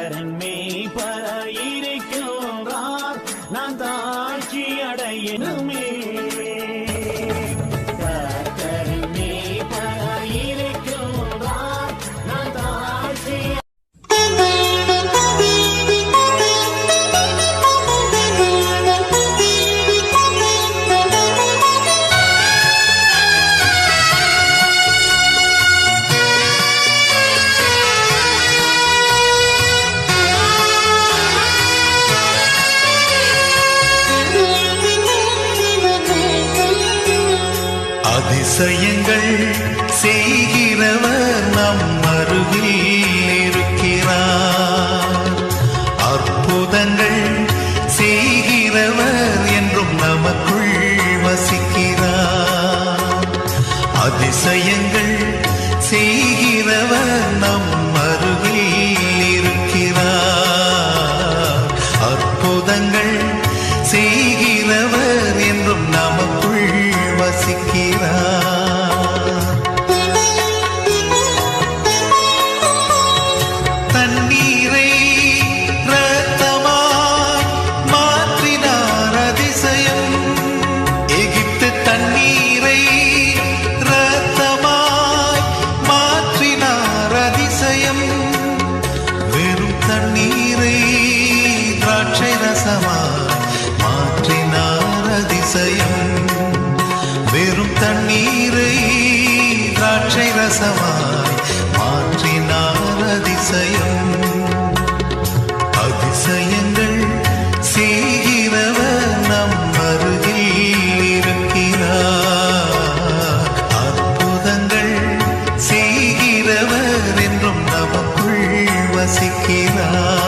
கர்த்தரன் மேய்ப்பராயிருக்கின்றார், நான் தாழ்ச்சி அடையணுமே. கர்த்தரன் மேய்ப்பராயிருக்கின்றார், நான் தாழ்ச்சி அதிசயங்கள் செய்கிறவர் நம் அருகில் இருக்கிறார். அற்புதங்கள் செய்கிறவர் என்றும் நமக்குள் வசிக்கிறார். அதிசயங்கள் செய்கிறவர் நம் அருகில் இருக்கிறார். அற்புதங்கள் செய்கிறவர் என்றும் நமக்குள் வசிக்கிறார். தண்ணீரை இரத்தமாய் மாற்றினார் அதிசயம். எகிப்து தண்ணீரை இரத்தமாய் மாற்றினார் அதிசயம். வெறும் தண்ணீரை திராட்சை ரசமாய் மாற்றினார் அதிசயம். வெறும் தண்ணீரை திராட்சை ரசமாய் மாற்றினார் அதிசயம். அதிசயங்கள் செய்கிறவர் நம் அருகில் இருக்கிறார். அற்புதங்கள் செய்கிறவர் என்றும் நமக்குள் வசிக்கிறார்.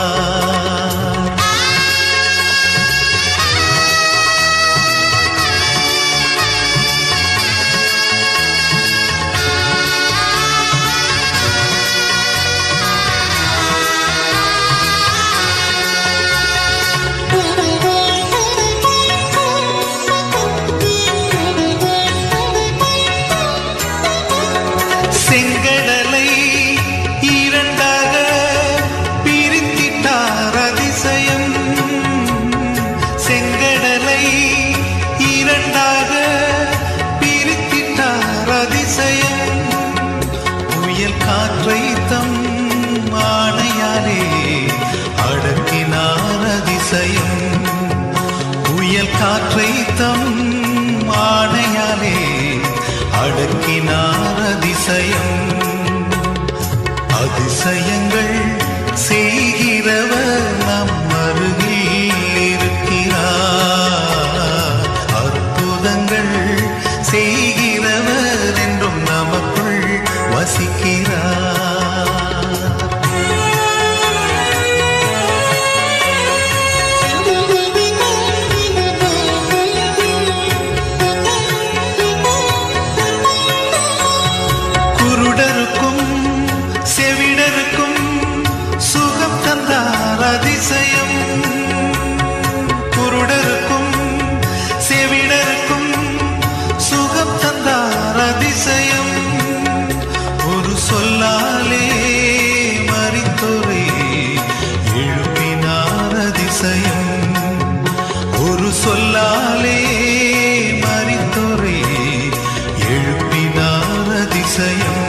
செங்கடலை இரண்டாக பிரித்திட்டார் அதிசயம். செங்கடலை இரண்டாக பிரித்திட்டார் அதிசயம். புயல் காற்றை தம் ஆணையாலே அடக்கினார் அதிசயம். புயல் காற்றை தம் ஆணையாலே அடக்கினார் அதிசயம். அதிசயங்கள் செய்கிறவர் நம் அருகில் இருக்கிறார். அற்புதங்கள் செய்கிறவர் என்றும் நமக்குள் வசிக்கிறார். குருடருக்கும் செவிடருக்கும் சுகம் தந்தார் அதிசயம். குருடருக்கும் செவிடருக்கும் சுகம் தந்தார் அதிசயம். ஒரு சொல்லாலே மரித்தோரை எழுப்பினார் அதிசயம். ஒரு சொல்லாலே மரித்தோரை எழுப்பினார் அதிசயம்.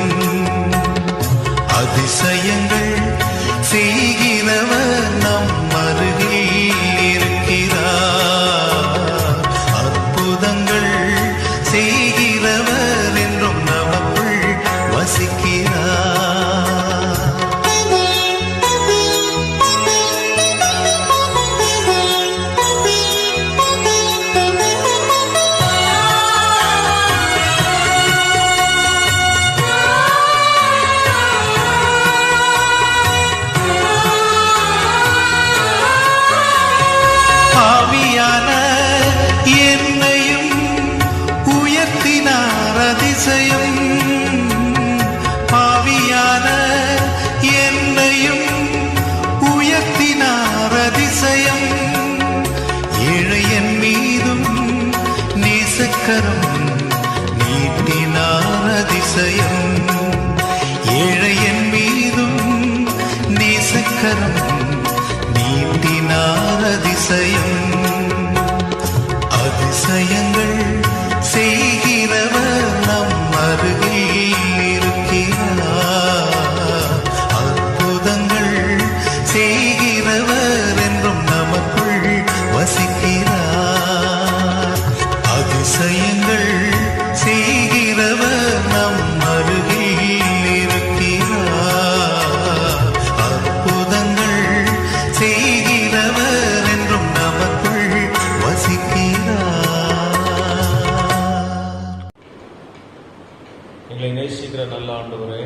அதிசயங்கள் செய்கிறவர் நம் அருகில் இருக்கிறார். அற்புதங்கள் செய்கிறவர் என்றும் நமக்குள் வசிக்கிறார். பாவியான என்னையும் உயர்த்தினார் அதிசயம். பாவியான என்னையும் உயர்த்தினார் அதிசயம். ஏழையன் மீதும் நேசக்கரம் நீட்டினார் அதிசயம். ஏழையன் மீதும் நேசக்கரம் அதிசயம் அதிசயங்கள் செய்கிறவர் நம் அருகில் இருக்கிறார். அற்புதங்கள் செய்கிறவர் என்றும் நமக்குள் வசிக்கிறார். அதிசயங்கள் செய்கிறவர் நம் அருகில் இருக்கிறார். அற்புதங்கள் செய்கிறவர் என்றும் நமக்குள் வசிக்கிறார். எங்களை நேசிக்கிற நல்ல ஆண்டவரே,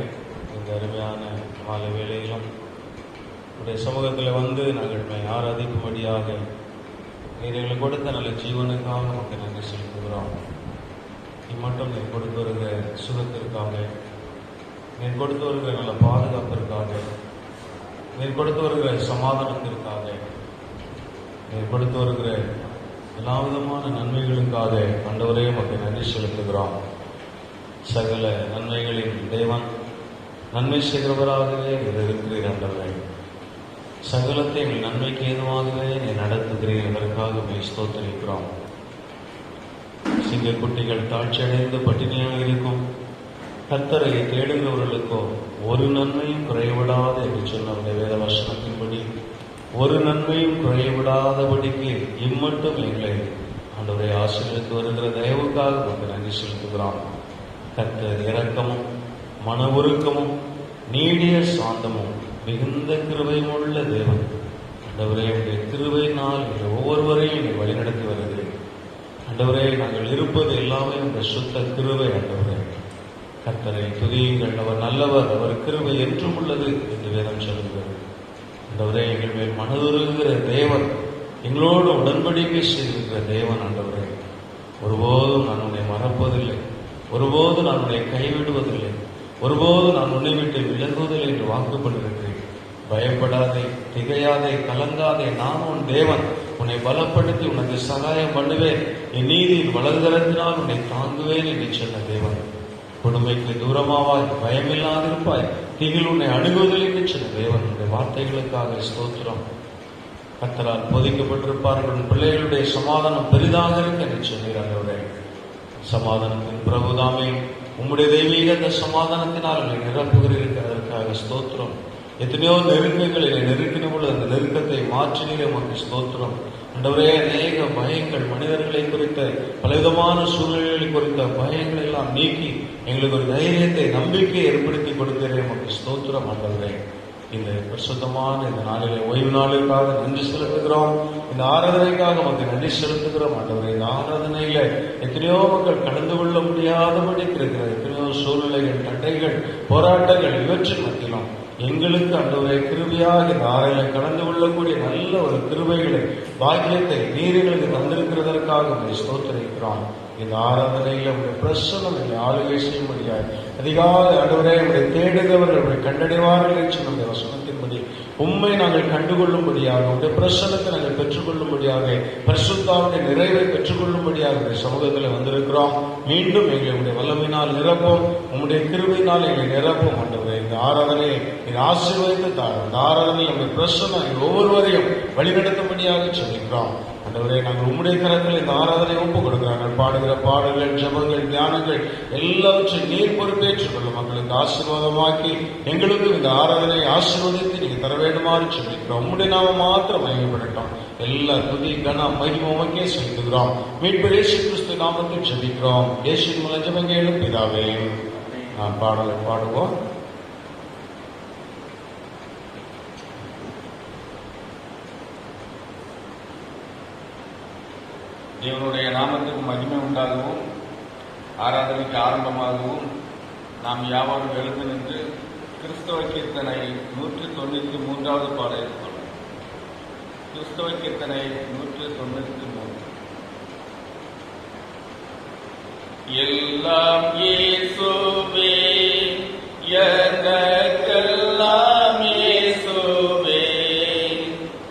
இந்த அருமையான மாலை வேளையிலும் உடைய சமூகத்தில் வந்து நாங்கள் ஆராதிக்கும்படியாக நீர் எங்களுக்கு கொடுத்த நல்ல ஜீவனுக்காக நமக்கு நன்றி செலுத்துகிறோம். இம்மட்டும் நீர் கொடுத்து வருகிற சுகத்திற்காக, நீர் கொடுத்து வருகிற நல்ல பாதுகாப்பிற்காக, நீர் கொடுத்து வருகிற சமாதானத்திற்காக, நீர் கொடுத்து வருகிற எல்லா விதமான நன்மைகளுக்காக ஆண்டவரே நமக்கு நன்றி செலுத்துகிறோம். சகல நன்மைகளின் தேவன், நன்மை செய்கிறவராகவே நீர் இருக்கிறீர் ஆண்டவரே. சகலத்தை எங்கள் நன்மைக்கு ஏதுவாகவே நீ நடத்துகிறீர். அதற்காக ஸ்தோத்திரிக்கிறோம். சிங்கக்குட்டிகள் தாழ்ச்சியடைந்து பட்டினியாக இருக்கும் கர்த்தரை தேடுகிறவர்களுக்கோ ஒரு நன்மையும் குறைவிடாத என்று சொன்ன வேத வசனத்தின்படி ஒரு நன்மையும் குறைவிடாதபடிக்கு இம்மட்டும் எங்களை ஆண்டவரை ஆசீர்வதித்து வருகிற தயவுக்காக நமக்கு நன்றி செலுத்துகிறோம். கர்த்தர் இரக்கமும் மன உருக்கமும் நீடிய சாந்தமும் மிகுந்த கிருபையும் உள்ள தேவன். ஆண்டவரே, உடைய கிருபையினால் எங்கள் ஒவ்வொருவரையும் நீ வழிநடத்தி வருகிறேன். ஆண்டவரே, நாங்கள் இருப்பது எல்லாமே இந்த சுத்த கிருபை. ஆண்டவரே, கர்த்தரை துதியுங்கள், அவர் நல்லவர், அவர் கிருபை என்றும் உள்ளது என்று வேதம் சொல்லுகிறது. ஆண்டவரே, எங்கள் மேல் மனதுருகிற தேவன், எங்களோடு உடன்படிக்கை செய்திருக்கிற தேவன். ஆண்டவரே, ஒருபோதும் நான் உன்னை மறப்பதில்லை, ஒருபோதும் நான் உன்னை கைவிடுவதில்லை, ஒருபோதும் நான் உன்னை விட்டு விலகுவதில்லை என்று வாக்குப்பட்டிருக்கிறேன். பயப்படாதே, திகையாதே, கலங்காதே, நான் உன் தேவன், உன்னை பலப்படுத்தி உனக்கு சகாயம் பண்ணுவேன், என் நீதியின் வலதுகரத்தினால் உன்னை தாங்குவேன் என்று சொன்ன தேவன். கொடுமைக்கு தூரமாவாய், பயமில்லாதிருப்பாய், திகில் உன்னை அணுகுவதில்லை என்று சொன்ன தேவன். உன்னுடைய வார்த்தைகளுக்காக ஸ்தோத்திரம். கர்த்தரால் போதிக்கப்பட்டிருப்பார்கள் பிள்ளைகளுடைய சமாதானம் பெரிதாக இருக்கு என்று சொன்னீர்கள். சமாதானத்தின் பிரபுதாமே, உம்முடைய தெய்வீக அந்த சமாதானத்தினால் என்னை நிரப்புகிறீர்கள். அதற்காக ஸ்தோத்திரம். எத்தனையோ நெருக்கங்கள் என்னை நெருக்கின பொழுது அந்த நெருக்கத்தை மாற்றினீர், உமக்கு ஸ்தோத்திரம். ஆண்டவரே, அநேக பயங்கள், மனிதர்களை குறித்த பலவிதமான சூழ்நிலைகளை குறித்த பயங்களை எல்லாம் நீக்கி எங்களுக்கு ஒரு தைரியத்தை, நம்பிக்கையை ஏற்படுத்தி கொடுக்கிறேன், உமக்கு ஸ்தோத்திரம். ஆண்டவரே, இந்த பரிசுத்தமான இந்த நாளிலே ஓய்வு நாளுக்காக நன்றி செலுத்துகிறோம். இந்த ஆராதனைக்காக நமக்கு நன்றி செலுத்துகிறோம். ஆண்டவரே, இந்த ஆராதனையில எத்தனையோ மக்கள் கலந்து கொள்ள முடியாதபடி இருக்கிற எத்தனையோ சூழ்நிலைகள், தடைகள், போராட்டங்கள், இவற்றின் மத்தியிலும் எங்களுக்கு ஆண்டவரே கிருபையாக இந்த ஆராதனை கலந்து கொள்ளக்கூடிய நல்ல ஒரு கிருபைகளை, பாக்கியத்தை நீர் எங்களுக்கு தந்திருக்கிறதற்காக ஸ்தோத்திரிக்கிறோம். இந்த ஆராதனையில் உடைய பிரசன்னம் எங்களை ஆளுகை செய்யும்படியாக அதிகாலை ஆண்டவரே, உடைய தேடுகிறவர்கள் உடைய கண்டடைவார்கள் என்று சொன்ன வசனத்தின்படி உண்மை நாங்கள் கண்டுகொள்ளும்படியாக, உடைய பிரசன்னத்தை நாங்கள் பெற்றுக்கொள்ளும்படியாக, பரிசுத்தாவுடைய நிறைவை பெற்றுக்கொள்ளும்படியாக உடைய சமூகத்தில் வந்திருக்கிறோம். மீண்டும் எங்களுடைய வல்லமையினால் நிரப்பும், உம்முடைய கிருபையினால் எங்களை நிரப்பும். ஆண்டவரே, இந்த ஆராதனையை இது ஆசீர்வதித்து தாரும். இந்த ஆராதனையில் நம்முடைய பிரசன்னம் எங்கள் ஒவ்வொருவரையும் வழிநடத்தும்படியாக சொல்லிக்கிறோம். ஆண்டவரே, நாங்கள் உம்முடைய கரத்தில் இந்த ஆராதனை ஒப்புக் கொடுக்கிறார்கள். பாடுகிற பாடல்கள், ஜபங்கள், தியானங்கள் எல்லாவற்றையும் நீர் பொறுப்பேற்றுக் கொள்ளும். மக்களுக்கு ஆசீர்வாதமாக்கி எங்களுக்கும் இந்த ஆராதனை ஆசீர்வதித்து நீங்க தர வேண்டுமாறு சொல்லிக்கிறோம். உம்முடைய நாமம் மாத்திரம் மகிமைப்படட்டும். எல்லா துதி கன மகிமை உமக்கே செலுத்துகிறோம். மீட்பர் இயேசு கிறிஸ்து நாமத்தில் ஜெபிக்கிறோம். இயேசுவின் மூலம் ஜெபம் கேளும் பிதாவே. நாம் பாடலை பாடுவோம். தேவனுடைய நாமத்துக்கு மகிமை உண்டாகவும் ஆராதனைக்கு ஆரம்பமாகவும் நாம் யாவரும் எழுந்து நின்று கிறிஸ்தவ கீர்த்தனை 193வது பாடல். கிறிஸ்தவ கீர்த்தனை 193. எல்லாம் இயேசுவே, எனக்கெல்லாம் இயேசுவே,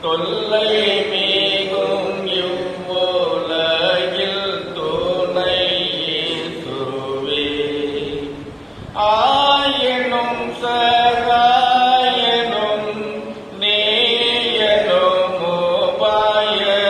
தொல்லை மிகும் இவ்வுலகில் துணை இயேசுவே, ஆயனும் சகாயனும் நேயனும் உபாயனும்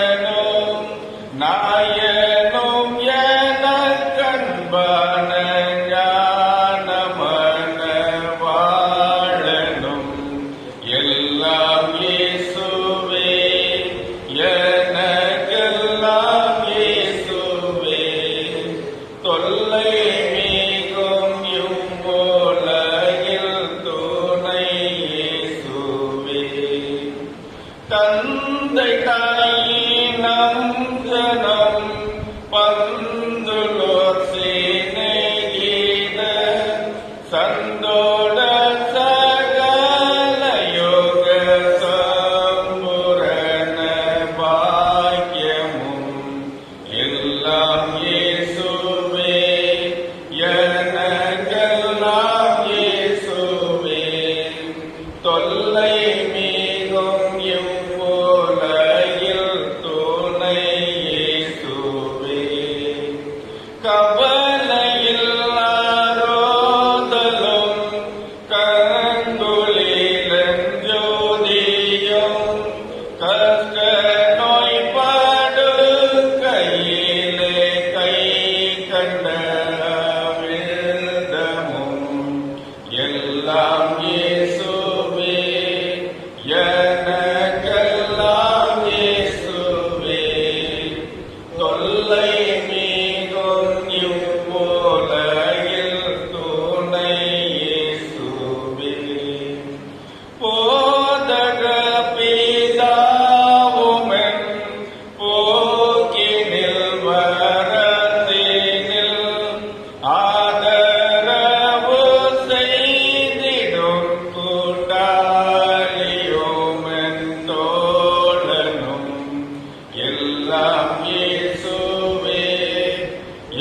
எல்லாம் இயேசுவே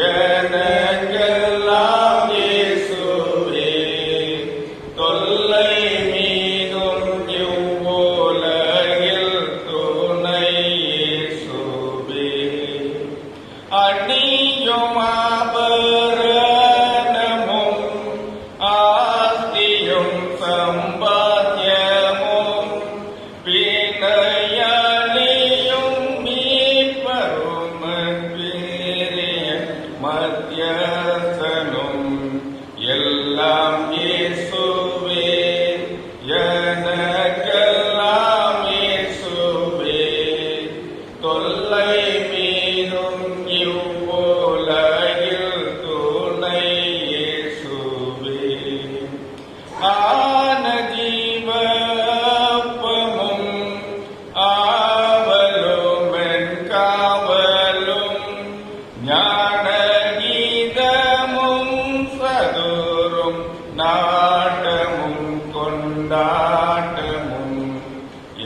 எனக்கெல்லாம் இயேசுவே தொல்லை மீதும் இவ்வுலகில் துணை இயேசுவே அணியும் ஆபரணமும் ஆஸ்தியும் சம்பாத்தியமும் வினயலியும் மீட்பரும் பெரிய மத்தியஸ்தனும் எல்லாம் இயேசுவே எனக்கெல்லாம் இயேசுவே தொல்லை மீதும் இவ்வுலகில் துணை இயேசுவே ஆன ஜீவப்பமும் ஆவலும் என் காவலும் ஞான கீதமும் சதுரும் நாட்டமும் கொண்டாட்டமும்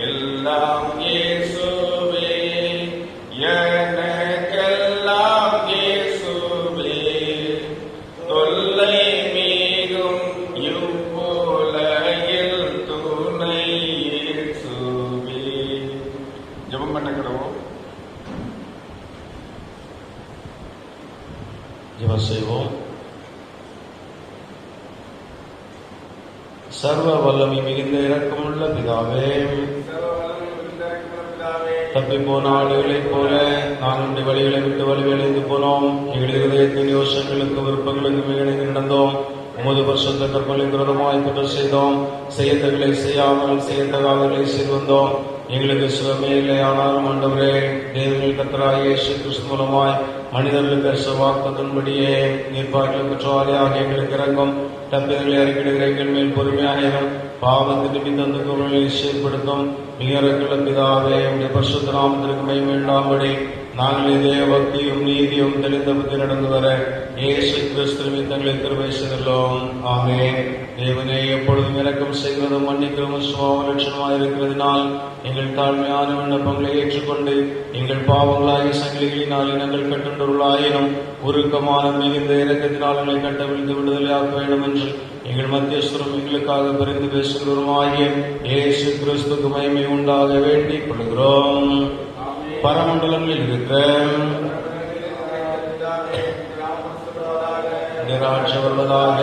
எல்லாம் இயேசுவே எனக்கெல்லாம் இயேசுவே தொல்லை மீதும் இவ்வுலகில் துணை இயேசுவே. ஜெபம் பண்ண கிடவோம். ஜெபம் செய்வோம். சர்வ வல்லமை மிகுந்த இரக்கமுள்ள பிதாவே, தப்பி போன ஆடுகளைப் போல நான் உடைய வழிகளை விட்டு வழிவிழைந்து போனோம். எங்கள் இருதயத்தின் யோசனைகளுக்கு விருப்பங்களுக்கு மிகழ்ந்து நடந்தோம். உமது பரிசுத்த கற்பனைக்கு விரோதமாய் குற்றம் செய்தோம். செய்யத்தகளை செய்யாமல் செய்யத்தகாதவர்களை செய்து வந்தோம். எங்களுக்கு சுகமே இல்லை. ஆனாலும் ஆண்டவரே, தேவனில் கர்த்தராகிய இயேசு கிறிஸ்து மூலமாய் மனிதர்களுக்கு வாக்குத்தத்தின்படியே நீர்ப்பாய்களை குற்றவாளியாக எங்களுக்கு இறங்கும். தப்பிதங்களை அறிக்கையிடுகிற எங்கள் மேல் பொறுமையாயிரும். பாவத்தின் நிமித்தம் குரலை செயல்படுத்தும். மிகரக்குள்ள பிதாவே, உடைய பரிசுத்த நாமத்திற்கு மகிமை உண்டாகும்படி நாங்கள் இதே பக்தியும் நீதியும் தெளிந்த புத்தி நடந்து வர இயேசு கிறிஸ்துவின் தங்களை கிருபை செய்துள்ளோம். ஆமென். தேவனே, எப்பொழுதும் இரக்கம் செய்கிறதும் மன்னிக்கிறதும் சுபாவ லட்சணமாக இருக்கிறதுனால் எங்கள் தாழ்மையான விண்ணப்பங்களை ஏற்றுக்கொண்டு எங்கள் பாவங்களாகிய சங்கிலிகளினால் இனங்கள் கட்டுண்டவர்களாயினும் உருக்கமான மிகுந்த இரக்கத்தினால் எங்களை கட்டவிழ்த்து விடுதலையாக்க வேண்டும் என்று எங்கள் மத்தியஸ்தரும் எங்களுக்காக பரிந்து பேசுகிறவருமாகிய இயேசு கிறிஸ்துக்கு மகிமை உண்டாக வேண்டிக் கொள்கிறோம். பரமண்டலங்களில் இருக்கிற ராட்சி வருவதாக,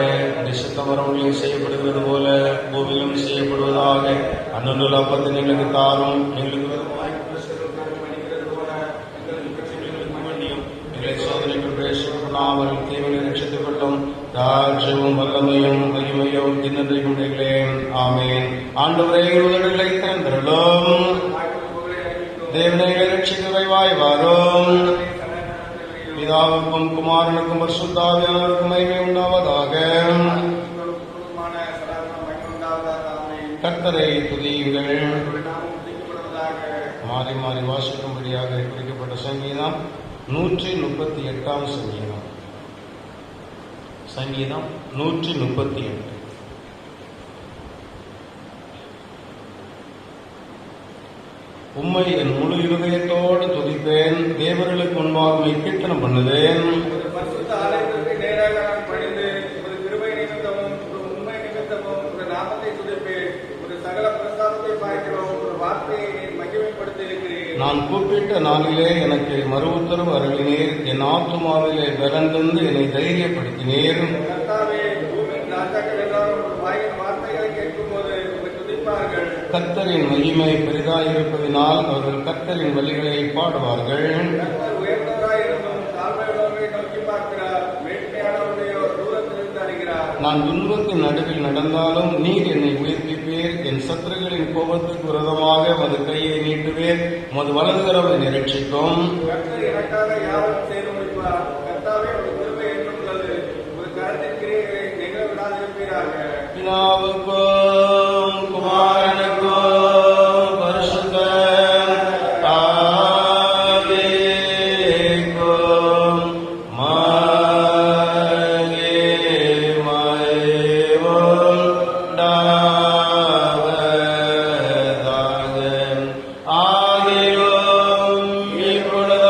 சித்தமரங்களில் செய்யப்படுகிறது போல பூமியிலும் செய்யப்படுவதாக. அன்னுள்ள அப்பத்தை எங்களுக்கு தாரும். எங்களுக்கு எங்களை சோதனைக்கு பிரவேசிக்கப்படாமல் தீமையை ரட்சித்துக் கொள்ளும். ராஜ்யமும் வல்லமையும் மகிமையும் தின்னதையும் எங்களே. ஆமென். ஆண்டவரே, உதடுகளை திறந்தருளும். தேவனை ரட்சிக்கிறவாய் வாரும். பிதாவுக்கும் குமாரனுக்கும் பரிசுத்தாவியானவருக்கும் மகிமை உண்டாவதாக. கர்த்தரை துதியுங்கள். மாறி மாறி வாசிக்கும்படியாக குறிக்கப்பட்ட சங்கீதம் 138 சங்கீதம். சங்கீதம் 138. உம்மை என் முழு இருதயத்தோடு துதிப்பேன். தேவர்களுக்கு முன்பாக கீர்த்தனம் பண்ணுவேன். நேராக நான் பணிந்து ஒரு கிருபை நிமித்தமும் ஒரு உண்மை நிமித்தமும் ஒரு நாமத்தை துதிப்பேன். ஒரு சகல பிரசாதத்தை பார்க்கிறோம். ஒரு வார்த்தையை மகிமைப்படுத்தி இருக்கிறேன். நான் கூப்பிட்ட நாளிலே எனக்கு மறு உத்தரவு அருளினீர். என் ஆத்துமாவிலே பலன் தந்து என்னை தைரியப்படுத்தினீர். கர்த்தாவே, பூமியின் ராஜாக்கள் எல்லாரும் ஒரு வாயின் வார்த்தைகளை கேட்கும் போது துதிப்பார்கள். கர்த்தரின் மகிமை பெரிதாயிருப்பதினால் அவர்கள் கர்த்தரின் வழிகளை பாடுவார்கள். கர்த்தர் உயர்ந்தவராயிருந்தும் தாழ்மையுள்ளவர்களை நோக்கி பார்க்கிறார். மேன்மையானவர்களையோ தூரத்திலிருந்து அறிகிறார். நான் துன்பத்தின் நடுவில் நடந்தாலும் நீர் என்னை உயிர்ப்பிப்பீர். என் சத்துருக்களின் கோபத்துக்கு விரோதமாக மது கையை நீட்டுவேர். மது வலதுகரம் என்னை ரட்சிக்கும். கர்த்தர் எனக்காக யாரும் செய்து முடிப்பார். கர்த்தாவே, ஒரு கிருபை என்றும் உள்ளது. ஒரு கருத்தின் கிரியைகளை நிகழ விடாதிருப்பீராக. பிதாவுக்கும் குமாரனுக்கும் பரிசுத்த ஆவிக்கும் மகிமை உண்டாவதாக. ஆதியிலும் இப்பொழுதும்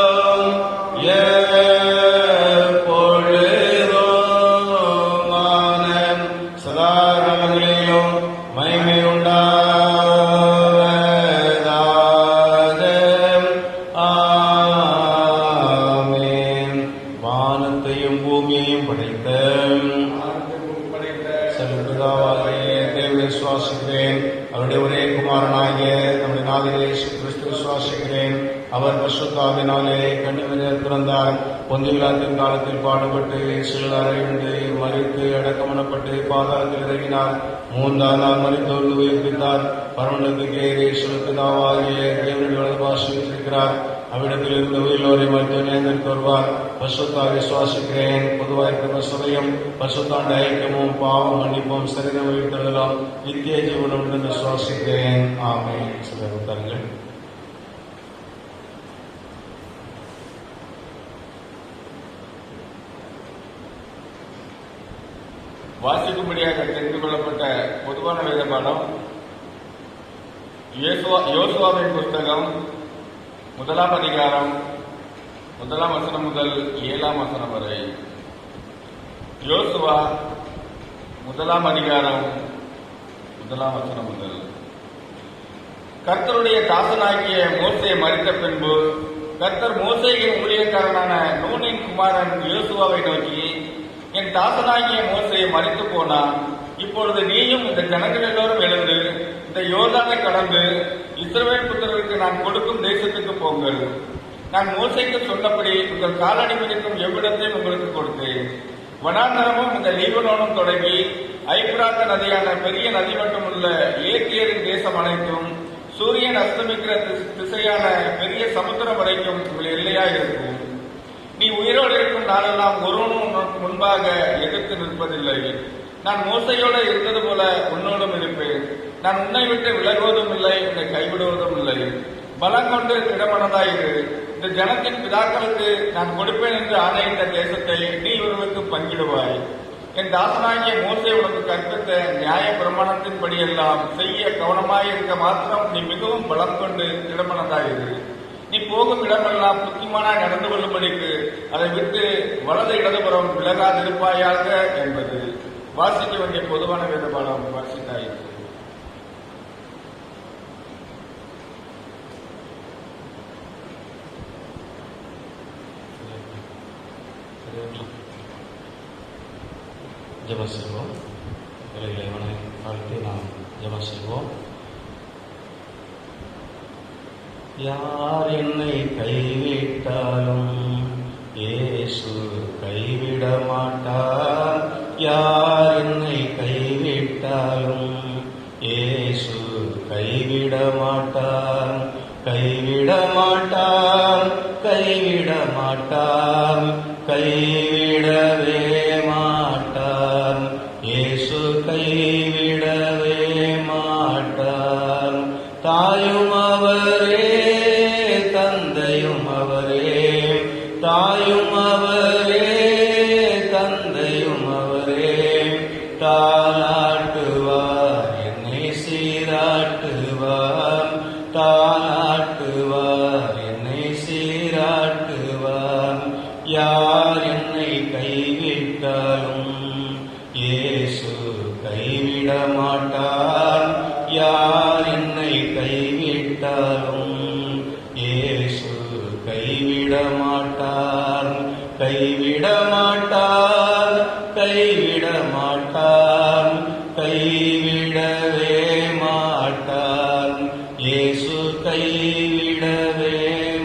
ஆமென். வானத்தையும் பூமியையும் படைத்த பிதாவாகிய தேவனை விசுவாசிக்கிறேன். அவருடைய ஒரே குமாரனாகிய நம்முடைய நாதர் இயேசு கிறிஸ்து விசுவாசிக்கிறேன். அவர் பரிசுத்தாவினாலே கன்னிமரியால் பிறந்தார். பொந்திய பிலாத்தின் காலத்தில் பாடுபட்டு சிலுவையில் அறையுண்டு மரித்து அடக்கமனப்பட்டு பாதாளத்தில் இறங்கினார். 3ஆம் நாள் மரித்தோர்ந்து உயிர்ப்பித்தார். பரமண்டலத்துக்கு ஏறி பிதாவாகிய தேவனுடைய வலது பாசத்தில் இருக்கிறார். அவ்விடத்தில் இருந்த உயிரோரை மருத்துவ வருவார். பரிசுத்தாவை விசுவாசிக்கிறேன். பொதுவாயிருக்கிற சபையும் பரிசுத்தாண்ட ஐக்கியமும் பாவம் மன்னிப்பும் சரீரம் உயிர்த்தெழுதலும் நித்திய ஜீவனும் என்று விசுவாசிக்கிறேன். ஆமென். சில உத்தரங்கள். வாசிக்கும்படியாக தெரிந்து கொள்ளப்பட்ட பொதுவான வேத பாடம் யோசுவாவின் புஸ்தகம் 1ஆம் அதிகாரம் 1ஆம் வசனம் முதல் 7ஆம் வசனம் வரை. யோசுவா 1ஆம் அதிகாரம் 1ஆம் வசனம் முதல். கர்த்தருடைய தாசனாகிய மோசே மரித்த பின்பு கர்த்தர் மோசேயின் ஊழியக்காரனான நூனின் குமாரன் யோசுவாவை நோக்கி, என் தாசனாகிய மோசே மரித்து போனான். இப்பொழுது நீயும் இந்த ஜனங்கள் எல்லோரும் எழுந்து இந்த யோர்தானை கடந்து இஸ்ரவேல் புத்திரருக்கு நான் கொடுக்கும் தேசத்துக்கு போங்கள். நான் மோசேக்கு சொன்னபடி உங்கள் காலடி மிதிக்கும் எவ்விடத்தையும் உங்களுக்கு கொடுத்தேன். வனாந்தரமும் இந்த லீபனோனும் தொடங்கி ஐபிராத்த நதியான பெரிய நதி மட்டும் உள்ள ஏத்தியரின் தேசம் அனைத்தும் சூரியன் அஸ்தமிக்கிற திசையான பெரிய சமுத்திரம் வரைக்கும் உங்கள் எல்லையாக இருக்கும். நீ உயிரோடு இருக்கும் நாளெல்லாம் ஒருவனும் முன்பாக எதிர்த்து நிற்பதில்லை. நான் மோசையோடு இருந்தது போல உன்னோடும் இருப்பேன். நான் உன்னை விட்டு விலகுவதும் இல்லை, உன்னை கைவிடுவதும் இல்லை. பலம் கொண்டு திடமனதாயிரு. இந்த ஜனத்தின் பிதாக்களுக்கு நான் கொடுப்பேன் என்று ஆணையிட்ட தேசத்தை நீ ஒருவருக்கு பங்கிடுவாய். என் தாசனாகிய மோசே உனக்கு கற்பித்த நியாய பிரமாணத்தின்படி எல்லாம் செய்ய கவனமாயிருக்க மாத்திரம் நீ மிகவும் பலம் கொண்டு திடமனதாயிரு. நீ போகும் இடமெல்லாம் புத்திமானாய் நடந்து கொள்ளும்படிக்கு அதை விட்டு வலது இடதுபுறம் விலகாதிருப்பாயாக என்பது. வாசிக்க வேண்டிய பொதுவான வேத பாடம் வாசித்தாயிற்று. ஜெபம் செய்வோம். இறைவனை வாழ்த்து நாம் ஜெபம் செய்வோம். யார் என்னை கைவிட்டாலும் இயேசு கைவிட மாட்டார். யார் என்னை கைவிட்டாலும் இயேசு கைவிட மாட்டார். கைவிட மாட்டார், கைவிட மாட்டார், கைவிடவே மாட்டார். இயேசு கைவிடவே மாட்டார். தாயும் அவரே, தந்தையும் அவரே, தாயும் அவரே, தந்தையும் அவரே. தாலாட்டுவார், என்னை சீராட்டுவார். தாலாட்டுவார், என்னை சீராட்டுவார். யார் என்னை கைவிட்டாலும் இயேசு கைவிட மாட்டார். யார் என்னை கைவிட்டாலும் இயேசு கைவிட மாட்டார். கைவிட மாட்டார், கைவிட மாட்டார், கைவிடவே மாட்டார். இயேசு கைவிடவே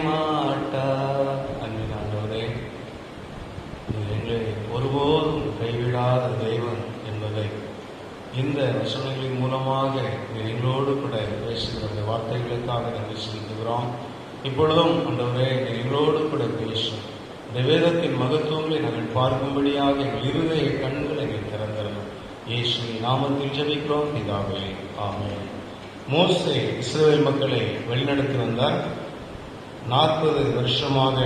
மாட்டார். அன்பின் ஆண்டவரே, நீர் எங்களை ஒருபோதும் கைவிடாத தெய்வம் என்பதை இந்த வசனங்களின் மூலமாக நீர் எங்களோடு கூட பேசுகிற வார்த்தைகளுக்காக நாங்கள் செலுத்துகிறோம். இப்பொழுதும் ஆண்டவரே, நீர் எங்களோடு கூட பேசும் இந்த வேதத்தின் மகத்துவங்களை நாங்கள் பார்க்கும்படியாக எங்கள் இருதய கண்களை எங்கள் திறந்தரணும். இயேசுவின் நாமத்தில் ஜெபிக்கிறோம் பிதாவே, ஆமென். மோசே இஸ்ரவேல் மக்களை வழிநடத்தி வந்தார். 40 வருஷமாக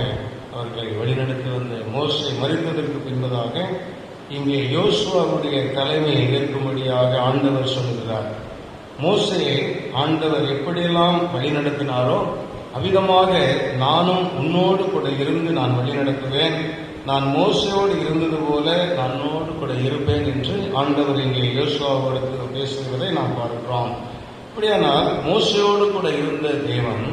அவர்களை வழிநடத்தி வந்த மோசே மரித்ததற்கு பின்பதாக இங்கே யோசுவாவுடைய தலைமையை ஏற்கும்படியாக ஆண்டவர் சொல்கிறார். மோசேயை ஆண்டவர் எப்படியெல்லாம் வழிநடத்தினாரோ அவ்விதமாக நானும் உன்னோடு கூட இருந்து நான் வழிநடத்துவேன். நான் மோசையோடு இருந்தது போல நான் உன்னோடு கூட இருப்பேன் என்று ஆண்டவர் இங்கே யோசுவாவோடு பேசுகிறதை நாம் பார்க்கிறோம். அப்படியானால் மோசையோடு கூட இருந்த தேவன்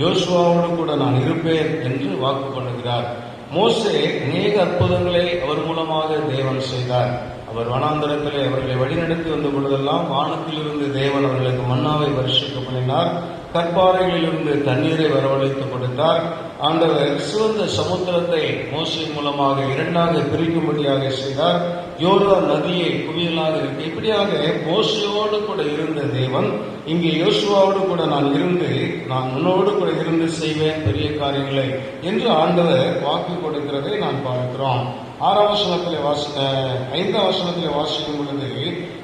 யோசுவாவோடு கூட நான் இருப்பேன் என்று வாக்கு பண்ணுகிறார். மோசே அநேக அற்புதங்களை அவர் மூலமாக தேவன் செய்தார். அவர் வனாந்தரத்திலே அவர்களை வழிநடத்தி வந்த பொழுதெல்லாம் வானத்திலிருந்து தேவன் அவர்களுக்கு மன்னாவை வருஷிக்க பண்ணினார். கற்பாறைகளிலிருந்து தண்ணீரை வரவழைத்து கொடுத்தார். ஆண்டவர் சிவந்த சமுத்திரத்தை மோசே மூலமாக இரண்டாக பிரிக்கும்படியாக செய்தார். யோர்தான் நதியை குவியலாக இருக்கு. இப்படியாக மோசையோடு கூட இருந்த தேவன் இங்கே யோசுவாவோடு கூட நான் உன்னோடு கூட இருந்து செய்வேன் பெரிய காரியங்களை என்று ஆண்டவர் வாக்கு கொடுக்கிறதை நான் பார்க்கிறோம். 5ஆம் வசனத்திலே வாசிக்கும் பொழுது,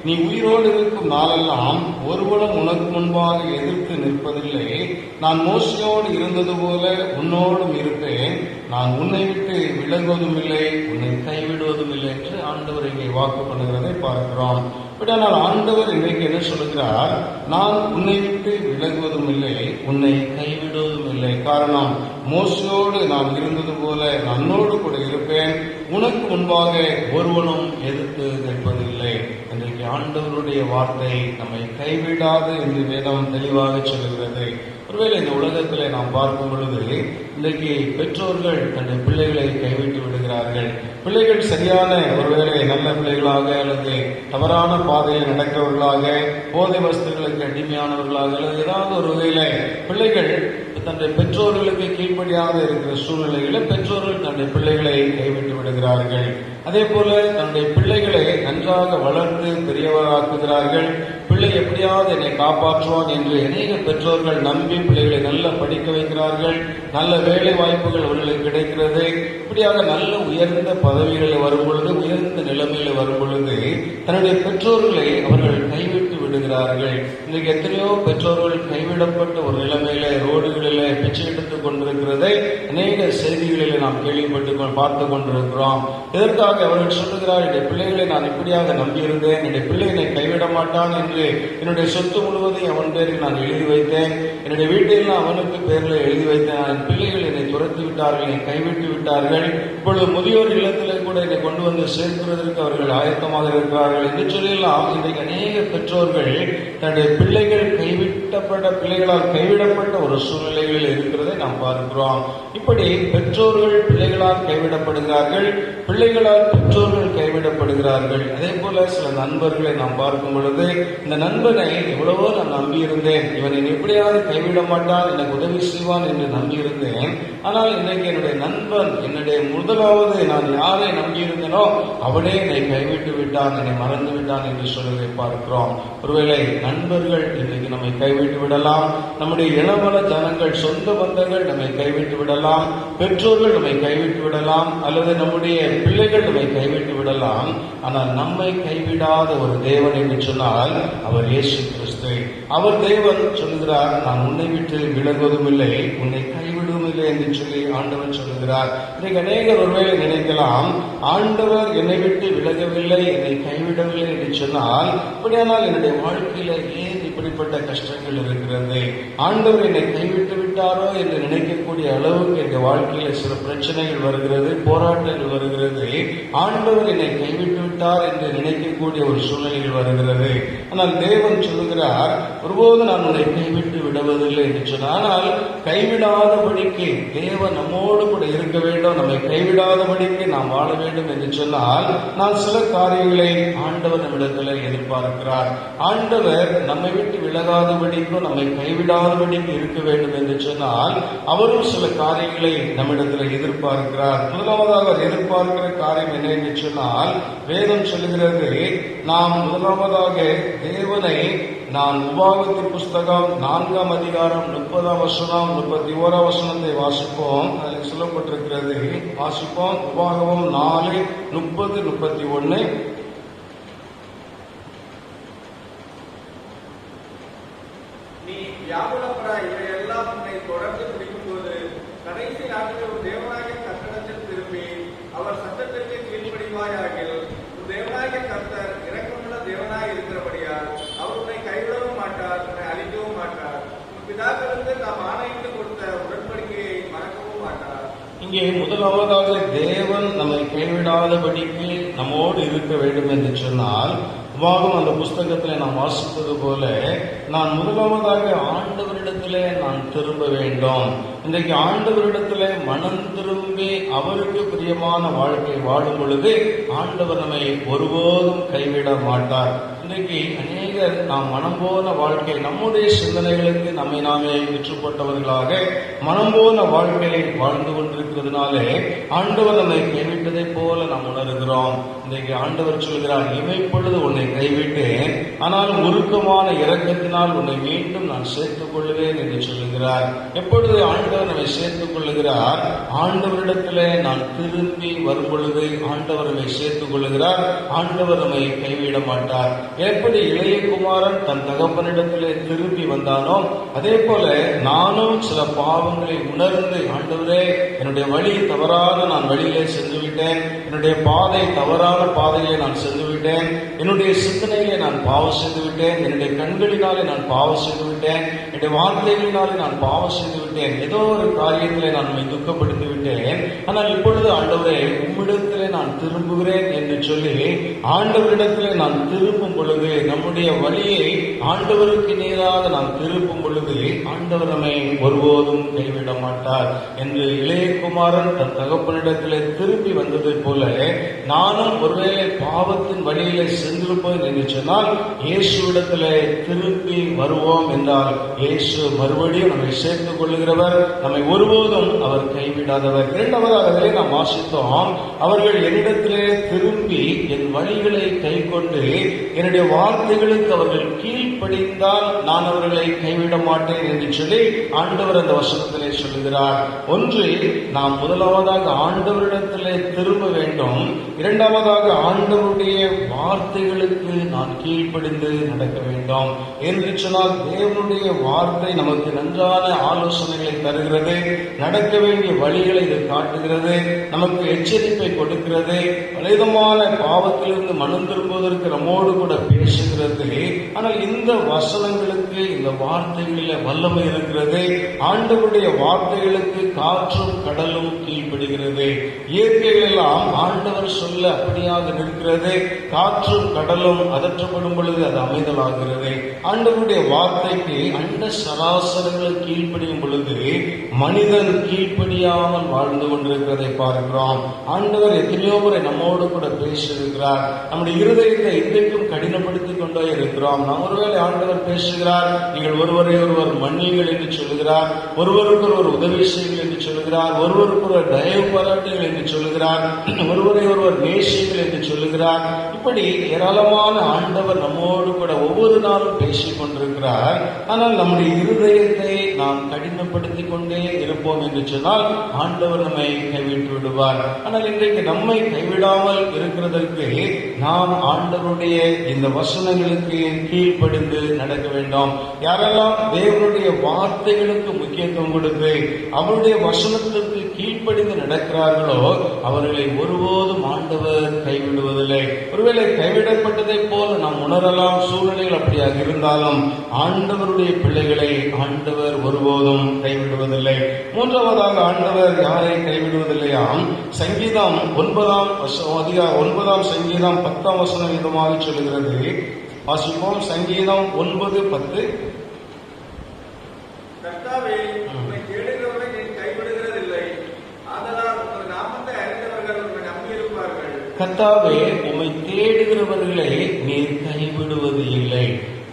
நீ உயிரோடு இருக்கும் நாளெல்லாம் ஒருவனும் உனக்கு முன்பாக எதிர்த்து நிற்பதில்லை. நான் மோசையோடு இருந்தது போல உன்னோடும் இருப்பேன். நான் உன்னை விட்டு விலகுவதும் இல்லை, உன்னை கைவிடுவதும் இல்லை என்று ஆண்டவர் இங்கே வாக்கு பண்ணுகிறதை பார்க்கிறோம். ஆனால் ஆண்டவர் இன்றைக்கு என்ன சொல்லுகிறார்? நான் உன்னை விட்டு விலகுவதும் இல்லை, உன்னை கைவிடுவதும் இல்லை. காரணம், மோசையோடு நான் இருந்தது போல நன்னோடு கூட இருப்பேன். உனக்கு முன்பாக ஒருவனும் எதிர்த்து நிற்பதில்லை. இன்றைக்கு ஆண்டவருடைய வார்த்தை நம்மை கைவிடாது என்று வேதம் தெளிவாக சொல்லுகிறது. ஒருவேளை இந்த உலகத்திலே நாம் பார்க்கும் பொழுது இன்றைக்கு பெற்றோர்கள் தன்னுடைய பிள்ளைகளை கைவிட்டு விடுகிறார்கள். பிள்ளைகள் சரியான ஒருவேளை நல்ல பிள்ளைகளாக அல்லது தவறான பாதையில் நடக்கிறவர்களாக, போதை வஸ்துகளுக்கு அடிமையானவர்களாக அல்லது ஏதாவது ஒரு வகையில பிள்ளைகள் தன்னுடைய பெற்றோர்களுக்கு கீழ்ப்படியாக இருக்கிற சூழ்நிலைகளில் பெற்றோர்கள் தன்னுடைய பிள்ளைகளை கைவிட்டு விடுகிறார்கள். அதே போல தன்னுடைய பிள்ளைகளை நன்றாக வளர்த்து பெரியவராக்குகிறார்கள். பிள்ளை எப்படியாவது என்னை காப்பாற்றுவான் என்று அநேக பெற்றோர்கள் நம்பி பிள்ளைகளை நல்லா படிக்க வைக்கிறார்கள். நல்ல வேலை வாய்ப்புகள் அவர்களுக்கு கிடைக்கிறது. இப்படியாக நல்ல உயர்ந்த பதவிகளில் வரும் பொழுது, உயர்ந்த நிலைமையில் வரும் பொழுது தன்னுடைய பெற்றோர்களை அவர்கள் கைவிட்டு விடுகிறார்கள். இன்றைக்கு எத்தனையோ பெற்றோர்கள் கைவிடப்பட்ட ஒரு நிலைமையில ரோடுகளிலே பிச்சை எடுத்துக் கொண்டிருக்கிறதை அநேக செய்திகளில் நாம் கேள்விப்பட்டு பார்த்து கொண்டிருக்கிறோம். இதற்காக அவர்கள் சொல்லுகிறார், என்னுடைய பிள்ளைகளை நான் இப்படியாக நம்பியிருந்தேன், என்னுடைய பிள்ளை என்னை கைவிட மாட்டான் என்று என்னுடைய சொத்து முழுவதையும் அவன் பேரில் நான் எழுதி வைத்தேன், என்னுடைய வீட்டில் அவனுக்கு பேரில் எழுதி வைத்தேன். என் பிள்ளைகள் என்னை துரத்தி விட்டார்கள், என்னை கைவிட்டு விட்டார்கள். இப்பொழுது முதியோர் இல்லத்திலே கூட என்னை கொண்டு வந்து சேர்க்கிறதற்கு அவர்கள் ஆயத்தமாக இருக்கிறார்கள் என்று சொல்லலாம். இன்றைக்கு அநேக பெற்றோர்கள் தன்னுடைய பிள்ளைகள் பிள்ளைகளால் கைவிடப்பட்ட ஒரு சூழ்நிலைகளில் இருக்கிறதை நாம் பார்க்கிறோம். இப்படி பெற்றோர்கள் பிள்ளைகளால் கைவிடப்படுகிறார்கள், பிள்ளைகளால் பெற்றோர்கள் கைவிடப்படுகிறார்கள். அதே போல சில நண்பர்களை நாம் பார்க்கும் பொழுது, இந்த நண்பனை எவ்வளவோ நான் நம்பியிருந்தேன், இவன் என்னை எப்படியாவது கைவிட மாட்டான், எனக்கு உதவி செய்வான் என்று நம்பியிருந்தேன். ஆனால் இன்றைக்கு என்னுடைய நண்பன், என்னுடைய முதலாவது நான் யாரை நம்பியிருந்தேனோ அவனே என்னை கைவிட்டு விட்டான், என்னை மறந்து விட்டான் என்று சொல்வதை பார்க்கிறோம். ஒருவேளை நண்பர்கள் இன்றைக்கு நம்மை கைவிட்டு விடலாம், நம்முடைய இளவல ஜனங்கள், சொந்த பந்தங்கள் நம்மை கைவிட்டு விடலாம், பெற்றோர்கள் நம்மை கைவிட்டு விடலாம், அல்லது நம்முடைய பிள்ளைகள் நம்மை கைவிட்டு விடலாம். ஆனால் நம்மை கைவிடாத ஒரு தேவன் என்று சொன்னால் அவர் இயேசு கிறிஸ்து. அவர் தேவன் சொல்லுகிறார், நான் உன்னை விட்டு விலகுவதும் இல்லை, உன்னை கைவிடுவதும் இல்லை என்று சொல்லி ஆண்டவர் சொல்லுகிறார். இன்றைக்கு அநேகர் ஒருவேளை நினைக்கலாம், ஆண்டவர் என்னை விட்டு விலகவில்லை, என்னை கைவிடவில்லை என்று சொன்னால், அப்படியானால் என்னுடைய வாழ்க்கையில ஏன் இப்படிப்பட்ட கஷ்டங்கள் இருக்கிறது? ஆண்டவர் என்னை கைவிட்டு விட்டாரோ என்று நினைக்கக்கூடிய அளவுக்கு எங்க வாழ்க்கையில சில பிரச்சனைகள் வருகிறது, போராட்டங்கள் வருகிறது. ஆண்டவர் என்னை கைவிட்டு விட்டார் என்று நினைக்கக்கூடிய ஒரு சூழ்நிலைகள் வருகிறது. ஆனால் தேவன் சொல்லுகிறார், ஒருபோது நான் உன்னை கைவிட்டு விடுவதில்லை என்று சொன்னார். ஆனால் கைவிடாதபடிக்கு தேவன் நம்மோடு கூட இருக்க வேண்டும், நம்மை கைவிடாதபடிக்கு நாம் வாழ வேண்டும் என்று சொன்னால், நான் சில காரியங்களை ஆண்டவர் நம்மிடத்தில் எதிர்பார்க்கிறார். ஆண்டவர் நம்மை விட்டு விலகாதபடிக்கும் நம்மை கைவிடாதபடிக்கு இருக்க வேண்டும் என்று சொன்னால், அவரும் சில காரியங்களை நம்மிடத்தில் எதிர்பார்க்கிறார். முதலாவதாக அவர் எதிர்பார்க்கிற காரியம் என்ன என்று சொன்னால், வேதம் சொல்லுகிறது, நாம் முதலாவதாக தேவனை, நான் உபாகமத்தின் புஸ்தகம் 4ஆம் அதிகாரம் 30ஆம் வசனம் 31ஆம் வசனத்தை வாசிப்போம். அதில் சொல்லப்பட்டிருக்கிறது, வாசிப்போம். உபாகமம் 4:30-31. நீ வியாகுலப்படாய், இவையெல்லாம் உன்னை தொடர்ந்து பிடிக்கும்போது கடைசி நாட்களில் ஒரு தேவனாகிய கர்த்தரிடத்தில் திரும்பி அவர் சத்தத்திற்கு கீழ்ப்படிவாயாகில், உன் தேவனாகிய கர்த்தர் இரக்கமுள்ள தேவனாய் இருக்கிறபடியால் அவர் உன்னை கைவிடவும் மாட்டார், உன்னை அழிக்கவும் மாட்டார். உன் பிதாக்களுக்கு நாம் ஆணையிட்டு கொடுத்த உடன்படிக்கையை மறக்கவும் மாட்டார். இங்கே முதலாவதாக தேவன் நம்மை கைவிடாதபடிக்கு நம்மோடு இருக்க வேண்டும் என்று சொன்னால், உபாகமம் அந்த புஸ்தகத்தில் நாம் வாசிப்பது போல நான் முதலாவதாக ஆண்டவரிடத்திலே நான் திரும்ப வேண்டும். இன்றைக்கு ஆண்டவரிடத்திலே மனம் திரும்பி அவருக்கு பிரியமான வாழ்க்கை வாழும் பொழுது ஆண்டவர் நம்மை ஒருபோதும் கைவிட மாட்டார். இன்றைக்கு அநேகர் நாம் மனம் போன வாழ்க்கை, நம்முடைய சிந்தனைகளுக்கு நம்மை நாமே விற்றுப்பட்டவர்களாக மனம் போன வாழ்க்கையை வாழ்ந்து கொண்டிருக்கிறதுனாலே ஆண்டவர் நம்மை கைவிட்டதை போல நாம் உணர்கிறோம். இன்றைக்கு ஆண்டவர் சொல்கிறார், இமைப்பொழுது உன்னை கைவிட்டேன், ஆனால் உருக்கமான இரக்கத்தினால் உன்னை மீண்டும் நான் சேர்த்துக் கொள்வேன் என்று சொல்லுகிறார். எப்பொழுது ஆண்டவர் நம்மை சேர்த்துக் கொள்ளுகிறார்? ஆண்டவரிடத்திலே நான் திரும்பி வரும் பொழுது ஆண்டவர் நம்மை சேர்த்துக் கொள்ளுகிறார். ஆண்டவர் நம்மை கைவிட மாட்டார். எப்படி இளைய குமாரன் தன் தகப்பனிடத்திலே திரும்பி வந்தானோ அதே போல நானும் சில பாவங்களை உணர்ந்து, ஆண்டவரே என்னுடைய வழி தவறான நான் வழியிலே சென்று விட்டேன், என்னுடைய பாதை தவறான பாதையிலே நான் சென்று விட்டேன், என்னுடைய சிந்தனையிலே நான் பாவம் செய்து விட்டேன், என்னுடைய கண்களினாலே நான் பாவம் செய்து விட்டேன், என்னுடைய வார்த்தைகளினாலே நான் பாவம் செய்து விட்டேன், ஏதோ ஒரு காரியத்திலே நான் உண்மை துக்கப்படுத்தி விட்டேன், ஆனால் இப்பொழுது ஆண்டவரே உம்மிடத்திலே நான் திரும்புகிறேன் என்று சொல்லி ஆண்டவரிடத்திலே நான் திரும்பும் பொழுது, நம்முடைய வழியை ஆண்டவருக்கு நேராக நாம் திருப்பும் பொழுது ஆண்டவர் நம்மை ஒருபோதும் கைவிட மாட்டார் என்று இளையகுமாரன் தன் தகப்பனிடத்திலே திரும்பி வந்ததை போல நானும் ஒருவேளை பாவத்தின் வழியிலே சென்றிருப்போம் என்று சொன்னால் இயேசுவிடத்திலே திரும்பி வருவோம் என்றால் இயேசு மறுபடியும் நம்மை சேர்த்துக் கொள்ளுகிறவர், நம்மை ஒருபோதும் அவர் கைவிடாதவர். இரண்டாவதாகவே நாம் வாசித்தோம், அவர்கள் என்னிடத்திலே திரும்பி என் வழிகளை கை கொண்டு என்னுடைய வார்த்தைகளுக்கு அவர்கள் கீழ்ப்படிந்தால் நான் அவர்களை கைவிட மாட்டேன் என்று சொல்லி ஆண்டவர் அந்த வசனத்திலே சொல்லுகிறார். ஒன்று, நாம் முதலாவதாக ஆண்டவரிடத்திலே திரும்ப வேண்டும். இரண்டாவதாக ஆண்டவருடைய வார்த்தைகளுக்கு நான் கீழ்ப்படிந்து நடக்க வேண்டும். என்று சொன்னால் தேவனுடைய வார்த்தை நமக்கு நன்றான ஆலோசனைகளை தருகிறது, நடக்க வேண்டிய வழிகளை இது காட்டுகிறது, நமக்கு எச்சரிப்பை கொடுக்கிறது, பலவிதமான பாவத்திலிருந்து மனம் திரும்புவதற்கு நம்மோடு கூட பேசுகிறது. ஆனால் இந்த வசனங்களுக்கு, இந்த வார்த்தைகளில் வல்லமை இருக்கிறது. ஆண்டவருடைய வார்த்தைகளுக்கு காற்றும் கடலும் கீழ்ப்படுகிறது. இயற்கைகளெல்லாம் ஆண்டவர் சொல்ல அப்படியாக நிற்கிறது. காற்றும் கடலும் அதற்றப்படும் பொழுது அது அமைதலாகிறது. ஆண்டவருடைய வார்த்தைக்கு அண்ட சராசரங்கள் கீழ்ப்படியும் பொழுது மனிதன் கீழ்ப்படியாமல் வாழ்ந்து கொண்டிருக்கிறதை பார்க்கிறோம். ஆண்டவர் எத்தனையோ முறை நம்மோடு கூட பேசியிருக்கிறார். நம்முடைய இருதயத்தை இன்றைக்கும் கடினப்படுத்திக் கொண்டே இருக்கிறோம். நாம் ஒருவேளை ஆண்டவர் பேசுகிறார், நீங்கள் ஒருவரை ஒருவர் மன்னியுங்கள் என்று சொல்லுகிறார், ஒருவருக்கு ஒருவர் உதவி செய்யுங்கள் என்று சொல்லுகிறார், ஒருவருக்கு ஒருவர் தயவு பாராட்டுங்கள் என்று சொல்லுகிறார், ஒருவரை ஒருவர் நேசியுங்கள் என்று சொல்லுகிறார். இப்படி ஏராளமான ஆண்டவர் நம்மோடு கூட ஒவ்வொரு நாளும் பேசிக் கொண்டிருக்கிறார். ஆனால் நம்முடைய இருதயத்தை நாம் கடினப்படுத்திக் கொண்டே இருப்போம் என்று சொன்னால் ஆண்டவர் நம்மை கைவிட்டு விடுவார். ஆனால் இன்றைக்கு நம்மை கைவிடாமல் இருக்கிறதற்கு நாம் ஆண்டவருடைய இந்த வசனங்களுக்கு கீழ்ப்படிந்து நடக்க வேண்டும். யாரெல்லாம் தேவனுடைய வார்த்தைகளுக்கு முக்கியத்துவம் கொடுத்து அவருடைய வசனத்திற்கு கீழ்ப்படிந்து நடக்கிறார்களோ அவர்களை ஒருபோதும் ஆண்டவர் கைவிடுவதில்லை. ஒருவேளை கைவிடப்பட்டதை போல நாம் உணரலாம், சூழ்நிலைகள் அப்படியாக இருந்தாலும் ஆண்டவருடைய பிள்ளைகளை ஆண்டவர் ஒருபோதும் கைவிடுவதில்லை. மூன்றாவதாக ஆண்டவர் யாரை கைவிடுவதில்லையாம்? சங்கீதம் 9 சங்கீதம் 10 வசனம் விதமாக சொல்லுகிறது. வாசிப்போம். சங்கீதம் 9:10. கர்த்தாவே, உம்மை தேடுகிறவரை நீர் கைவிடுகிறதில்லை, ஆதலால் உமது நாமத்தை அறிந்தவர்கள் உம்மை நம்பியிருப்பார்கள். கர்த்தாவே, உம்மை தேடுகிறவர்களை நீர் கைவிடுவது இல்லை.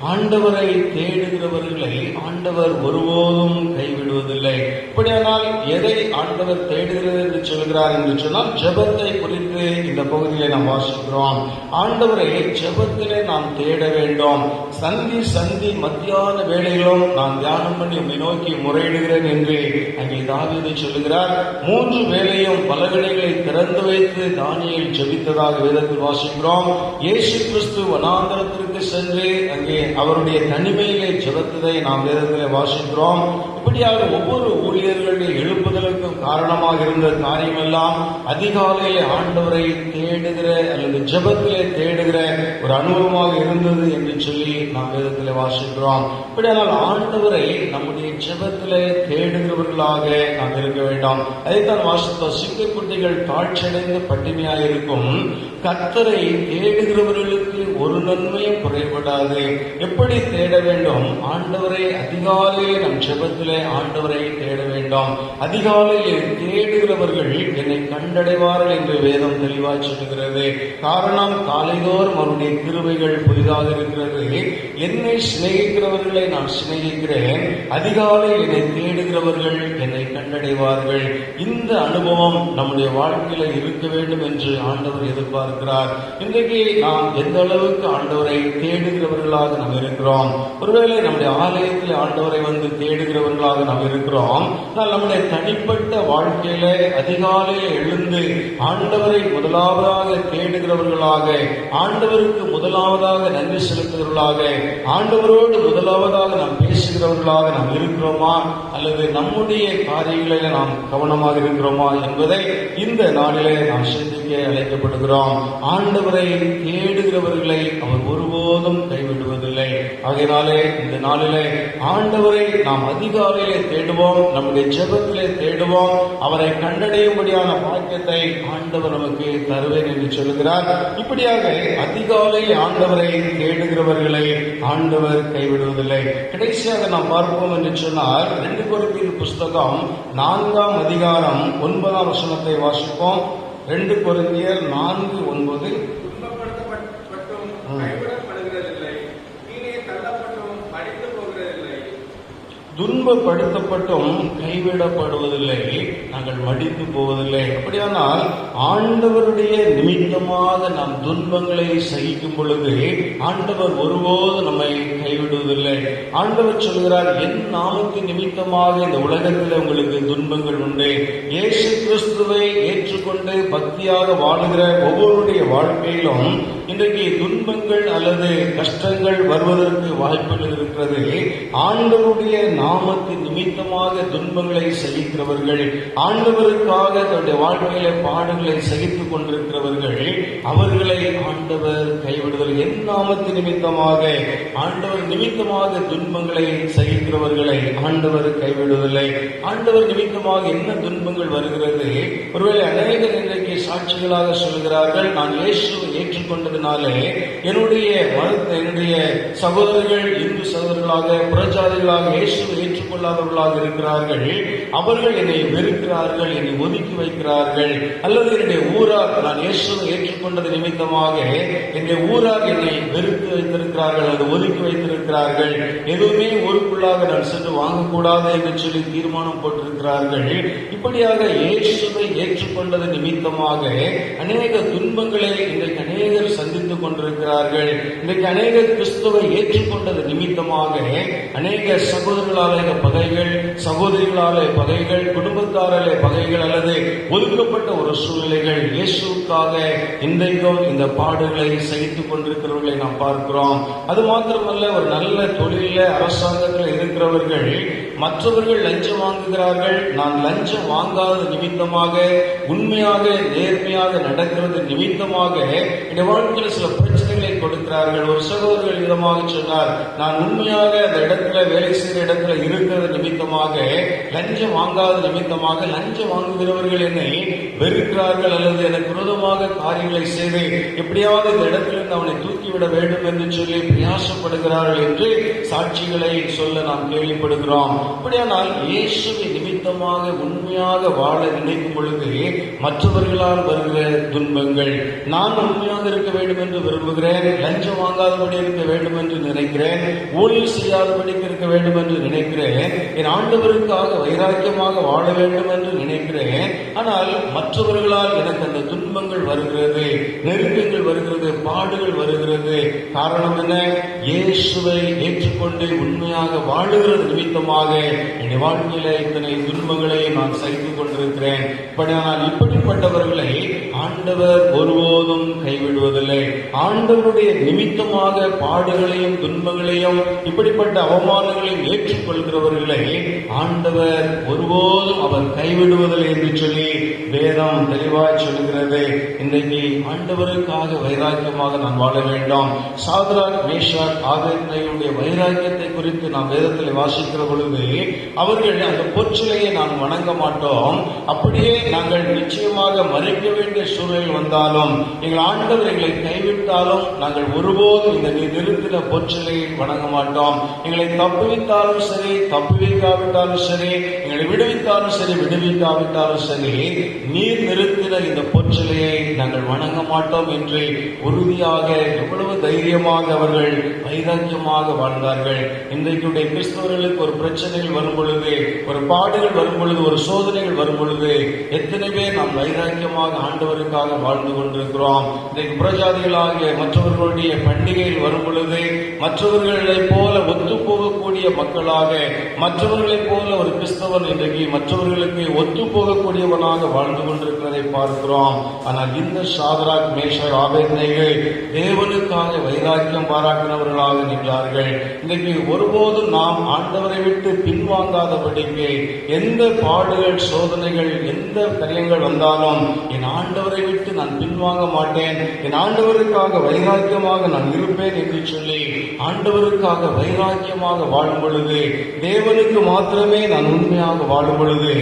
ஆண்டவரை தேடுகிறவர்களை ஆண்டவர் ஒருபோதும் கைவிடுவதில்லை. இப்படியானால் எதை ஆண்டவர் தேடுகிறது என்று சொல்கிறார் என்று சொன்னால் ஜெபத்தை குறித்து இந்த பகுதியை நாம் வாசிக்கிறோம். ஆண்டவரை ஜெபத்திலே நாம் தேட வேண்டும். சந்தி மத்தியான வேளையிலும் நான் தியானம் பண்ணி உம்மை நோக்கி முறையிடுகிறேன் என்று அங்கே தாவீது சொல்லுகிறார். 3 வேளையும் பலகணிகளை திறந்து வைத்து தானியேல் ஜெபித்ததாக வேதத்தில் வாசிக்கிறோம். இயேசு கிறிஸ்து வனாந்தரத்திற்கு தோட்டத்திற்கு சென்று அங்கே அவருடைய தனிமையிலே ஜெபத்ததை நாம் வேதத்திலே வாசிக்கிறோம். இப்படியாக ஒவ்வொரு ஊழியர்களுடைய எழுப்புதலுக்கும் காரணமாக இருந்த காரியமெல்லாம் அதிகாலையிலே ஆண்டவரை தேடுகிற அல்லது ஜெபத்திலே தேடுகிற ஒரு அனுபவமாக இருந்தது என்று சொல்லி நாம் வேதத்திலே வாசிக்கிறோம். இப்படியானால் ஆண்டவரை நம்முடைய ஜெபத்திலே தேடுகிறவர்களாக நாம் இருக்க வேண்டாம். அதைத்தான் வாசித்தோம். சிங்கக்குட்டிகள் தாழ்ச்சியடைந்து பட்டினியாக இருக்கும், கர்த்தரை தேடுகிறவர்களுக்கு ஒரு நன்மையும் குறைபடாது. எப்படி தேட வேண்டும்? ஆண்டவரை அதிகாலையில் நம் ஜெபத்திலே ஆண்டவரை தேட வேண்டும். அதிகாலையில் தேடுகிறவர்கள் என்னை கண்டடைவார்கள் என்று வேதம் தெளிவாய் சொல்லுகிறது. காரணம், காலைதோறும் அவருடைய கிருபைகள் புதிதாக இருக்கிறது. என்னை சிநேகிக்கிறவர்களை நான் சிநேகிக்கிறேன், அதிகாலையில் என்னை தேடுகிறவர்கள் என்னை கண்டடைவார்கள். இந்த அனுபவம் நம்முடைய வாழ்க்கையில இருக்க வேண்டும் என்று ஆண்டவர் எதிர்பார்க்கிறார். இன்றைக்கு நாம் எந்த அளவுக்கு ஆண்டவரை தேடுகிறவர்களாக நாம் இருக்கிறோம்? ஒருவேளை நம்முடைய ஆலயத்தில் ஆண்டவரை வந்து தேடுகிறவர்களாக நாம் இருக்கிறோம். ஆனால் நம்முடைய தனிப்பட்ட வாழ்க்கையில அதிகாலையில் எழுந்து ஆண்டவரை முதலாவதாக தேடுகிறவர்களாக, ஆண்டவருக்கு முதலாவதாக நன்றி செலுத்துகிறவர்களாக, ஆண்டவரோடு முதலாவதாக நாம் பேசுகிறவர்களாக நாம் இருக்கிறோமா, அல்லது நம்முடைய காரியங்களில் நாம் கவனமாக இருக்கிறோமா என்பதை இந்த நாளிலே நாம் சிந்திக்க அழைக்கப்படுகிறோம். ஆண்டவரை தேடுகிறவர்களை அவர் ஒருபோதும் கைவிடுவதில்லை. ஆகையினாலே இந்த நாளிலே ஆண்டவரை நாம் அதிகாலையிலே தேடுவோம், நம்முடைய ஜெபத்திலே தேடுவோம். அவரை கண்டடையும்படியான பாக்கியத்தை ஆண்டவர் நமக்கு தருவேன் என்று சொல்கிறார். இப்படியாக அதிகாலையில் ஆண்டவரை தேடுகிறவர்களை ஆண்டவர் கைவிடுவதில்லை. கடைசியாக நாம் பார்ப்போம் என்று சொன்னால் 2 கொரிந்தியர் புஸ்தகம் 4ஆம் அதிகாரம் 9ஆம் வசனத்தை வாசிப்போம். 2 கொரிந்தியர் 4:9. துன்பப்படுத்தப்பட்டும் கைவிடப்படுகிறதில்லை, கீழே தள்ளப்பட்டும் மடிந்து போகிறதில்லை. துன்பப்படுத்தப்பட்டும் கைவிடப்படுவதில்லை, நாங்கள் மடிந்து போவதில்லை. அப்படியானால் ஆண்டவருடைய நிமித்தமாக நாம் துன்பங்களை சகிக்கும் பொழுது ஆண்டவர் ஒருபோது நம்மை கைவிடுவதில்லை. ஆண்டவர் சொல்கிறார், என் நாமத்தின் நிமித்தமாக இந்த உலகத்தில் உங்களுக்கு துன்பங்கள் உண்டு. இயேசு கிறிஸ்துவை ஏற்றுக்கொண்டு பக்தியாக வாழுகிற ஒவ்வொருடைய வாழ்க்கையிலும் இன்றைக்கு துன்பங்கள் அல்லது கஷ்டங்கள் வருவதற்கு வாய்ப்புகள் இருக்கிறது. ஆண்டவருடைய நாமத்தின் நிமித்தமாக துன்பங்களை சகிக்கிறவர்கள், ஆண்டவருக்காக தன்னுடைய வாழ்க்கையில பாடுகளை சகித்துக் கொண்டிருக்கிறவர்கள், அவர்களை ஆண்டவர் கைவிடுதல். என் நாமத்தின் நிமித்தமாக, ஆண்டவர் நிமித்தமாக துன்பங்களை சகிக்கிறவர்களை ஆண்டவர் கைவிடுவதில்லை. ஆண்டவர் நிமித்தமாக என்ன துன்பங்கள் வருகிறது? ஒருவேளை அநேகர் இன்றைக்கு சாட்சிகளாக சொல்கிறார்கள், நான் இயேசுவை ஏற்றுக்கொண்டதினாலே என்னுடைய சகோதரர்கள், இந்து சகோதரர்களாக, புறஜாதிகளாக இயேசுவை ஏற்றுக்கொள்ளாதவர்களாக இருக்கிறார்கள். அவர்கள் என்னை வெறுக்கிறார்கள், என்னை ஒதுக்கி வைக்கிறார்கள். அல்லது என்னுடைய ஊரார், நான் இயேசுவை ஏற்றுக்கொண்டது நிமித்தமாக என்னுடைய ஊரார் என்னை வெறுத்து வைத்திருக்கிறார்கள், அல்லது ஒதுக்கி வைத்திருக்கிறார்கள். எதுவுமே ஊருக்குள்ளாக நான் சென்று வாங்கக்கூடாது என்று சொல்லி தீர்மானம் போட்டிருக்கிறார்கள். இப்படியாக இயேசுவை ஏற்றுக்கொண்டது நிமித்தமாக அநேக துன்பங்களை இன்றைக்கு அநேகர் சந்தித்துக் கொண்டிருக்கிறார்கள். இன்றைக்கு அநேகர் கிறிஸ்துவை ஏற்றுக்கொண்டது நிமித்தமாக அநேக சகோதரர்களாலே பகைகள், சகோதரிகளாலே பகைகள், குடும்பத்தாராலே பகைகள், அல்லது ஒதுக்கப்பட்ட ஒரு சூழ்நிலைகள். இயேசுக்காக இன்றைக்கும் இந்த பாடுகளை சகித்துக் கொண்டிருக்கிறவர்களை நாம் பார்க்கிறோம். அது மாத்திரமல்ல, ஒரு நல்ல தொழில அரசாங்கத்தில் இருக்கிறவர்கள் மற்றவர்கள் லஞ்சம் வாங்குகிறார்கள், நான் லஞ்சம் வாங்காத நிமித்தமாக, உண்மையாக நேர்மையாக நடக்கிறது நிமித்தமாக இந்த வாழ்க்கையில் சில பிரச்சனைகளை கொடுக்கிறார்கள். ஒரு சகோதரர்கள் விதமாக சொன்னார், நான் உண்மையாக அந்த இடத்துல வேலை செய்கிற இடத்துல இருக்கிறது நிமித்தமாக, லஞ்சம் வாங்காத நிமித்தமாக லஞ்சம் வாங்குகிறவர்கள் என்னை வெறுக்கிறார்கள், அல்லது எனக்கு விரோதமாக காரியங்களை செய்து எப்படியாவது இந்த இடத்திலிருந்து அவனை தூக்கிவிட வேண்டும் என்று சொல்லி பிரயாசப்படுகிறார்கள் என்று சாட்சிகளை சொல்ல நாம் கேள்விப்படுகிறோம். அப்படியானால் இயேசுவை நிமித்தமாக உண்மையாக வாழ நினைக்கும் பொழுது மற்றவர்களால் வருகிற துன்பங்கள், நான் உண்மையாக இருக்க வேண்டும் என்று விரும்புகிறேன், லஞ்சம் வாங்காதபடி இருக்க வேண்டும் என்று நினைக்கிறேன், ஊழியர் செய்யாதபடிக்கு இருக்க வேண்டும் என்று நினைக்கிறேன், என் ஆண்டவருக்காக வைராக்கியமாக வாழ வேண்டும் என்று நினைக்கிறேன். ஆனால் மற்றவர்களால் எனக்கு அந்த துன்பங்கள் வருகிறது, நெருக்கங்கள் வருகிறது, பாடுகள் வருகிறது. காரணம் என்ன? இயேசுவை ஏற்றுக்கொண்டு உண்மையாக வாழுகிறது நிமித்தமாக என் வாழ்க்கையில இத்தனை துன்பங்களையும் நான் சகித்துக் கொண்டிருக்கிறேன். இப்படிப்பட்டவர்களை ஆண்டவர் ஒருபோதும் கைவிடுவதில்லை. ஆண்டவருடைய நிமித்தமாக பாடுகளையும் துன்பங்களையும் இப்படிப்பட்ட அவமானங்களையும் ஏற்றுக்கொள்கிறவர்களை ஆண்டவர் ஒருபோதும் அவர் கைவிடுவதில்லை என்று சொல்லி வேதம் தெளிவாய் சொல்கிறது. இன்றைக்கு ஆண்டவருக்காக வைராக்கியமாக நாம் வாழ வேண்டும். சாத்ராக், மேஷாக், ஆபேத்நேகோவுடைய வைராக்கியத்தை குறித்து நாம் வேதத்தில் வாசிக்கிற பொழுது அவர்கள் அந்த பொற்சிலையை நாம் வணங்க மாட்டோம். அப்படியே நாங்கள் நிச்சயமாக மறைக்க வேண்டிய சூழல் வந்தாலும், எங்கள் ஆண்டவர் எங்களை கைவிட்டாலும் நாங்கள் ஒருபோதும் இந்த நிறுத்தின பொற்சிலையை வணங்க மாட்டோம். எங்களை தப்புவித்தாலும் சரி, தப்புவிக்காவிட்டாலும் சரி, எங்களை விடுவித்தாலும் சரி, விடுவிக்காவிட்டாலும் சரி, நீர் நிறுத்தின இந்த பொற்சிலையை நாங்கள் வணங்க மாட்டோம் என்று உறுதியாக எவ்வளவு தைரியமாக அவர்கள் வைராக்கியமாக வாழ்ந்தார்கள். இன்றைக்குடைய கிறிஸ்தவர்களுக்கு ஒரு பிரச்சனைகள் வரும் பொழுது, ஒரு பாடுகள் வரும் பொழுது, ஒரு சோதனைகள் வரும் பொழுது எத்தனை பேர் நாம் வைராக்கியமாக ஆண்டவருக்காக வாழ்ந்து கொண்டிருக்கிறோம். இன்றைக்கு புறஜாதிகளாகிய மற்றவர்களுடைய பண்டிகைகள் வரும் பொழுது மற்றவர்களைப் போல ஒத்து போகக்கூடிய மக்களாக, மற்றவர்களைப் போல ஒரு கிறிஸ்தவன் இன்றைக்கு மற்றவர்களுக்கு ஒத்து போகக்கூடியவனாக வாழ்ந்து கொண்டிருக்கிறதை பார்க்கிறோம். ஆனால் இந்த சாத்ராக், மேஷாக், ஆபேத்நேகோ தேவனுக்காக வைராக்கியம் பாராட்டினவர்களாக நின்றார்கள். இன்றைக்கு ஒருபோதும் நாம் ஆண்டவரை விட்டு பின்வாங்காதபடிக்கு எந்த பாடுகள், சோதனைகள், எந்த காரியங்கள் வந்தாலும் என் ஆண்டவரை விட்டு நான் பின்வாங்க மாட்டேன், என் ஆண்டவருக்காக வைராக்கியமாக நான் இருப்பேன் என்று சொல்லி ஆண்டவருக்காக வைராக்கியமாக வாழும் பொழுது, தேவனுக்கு மாத்திரமே நான் உண்மையாக வாழும் பொழுது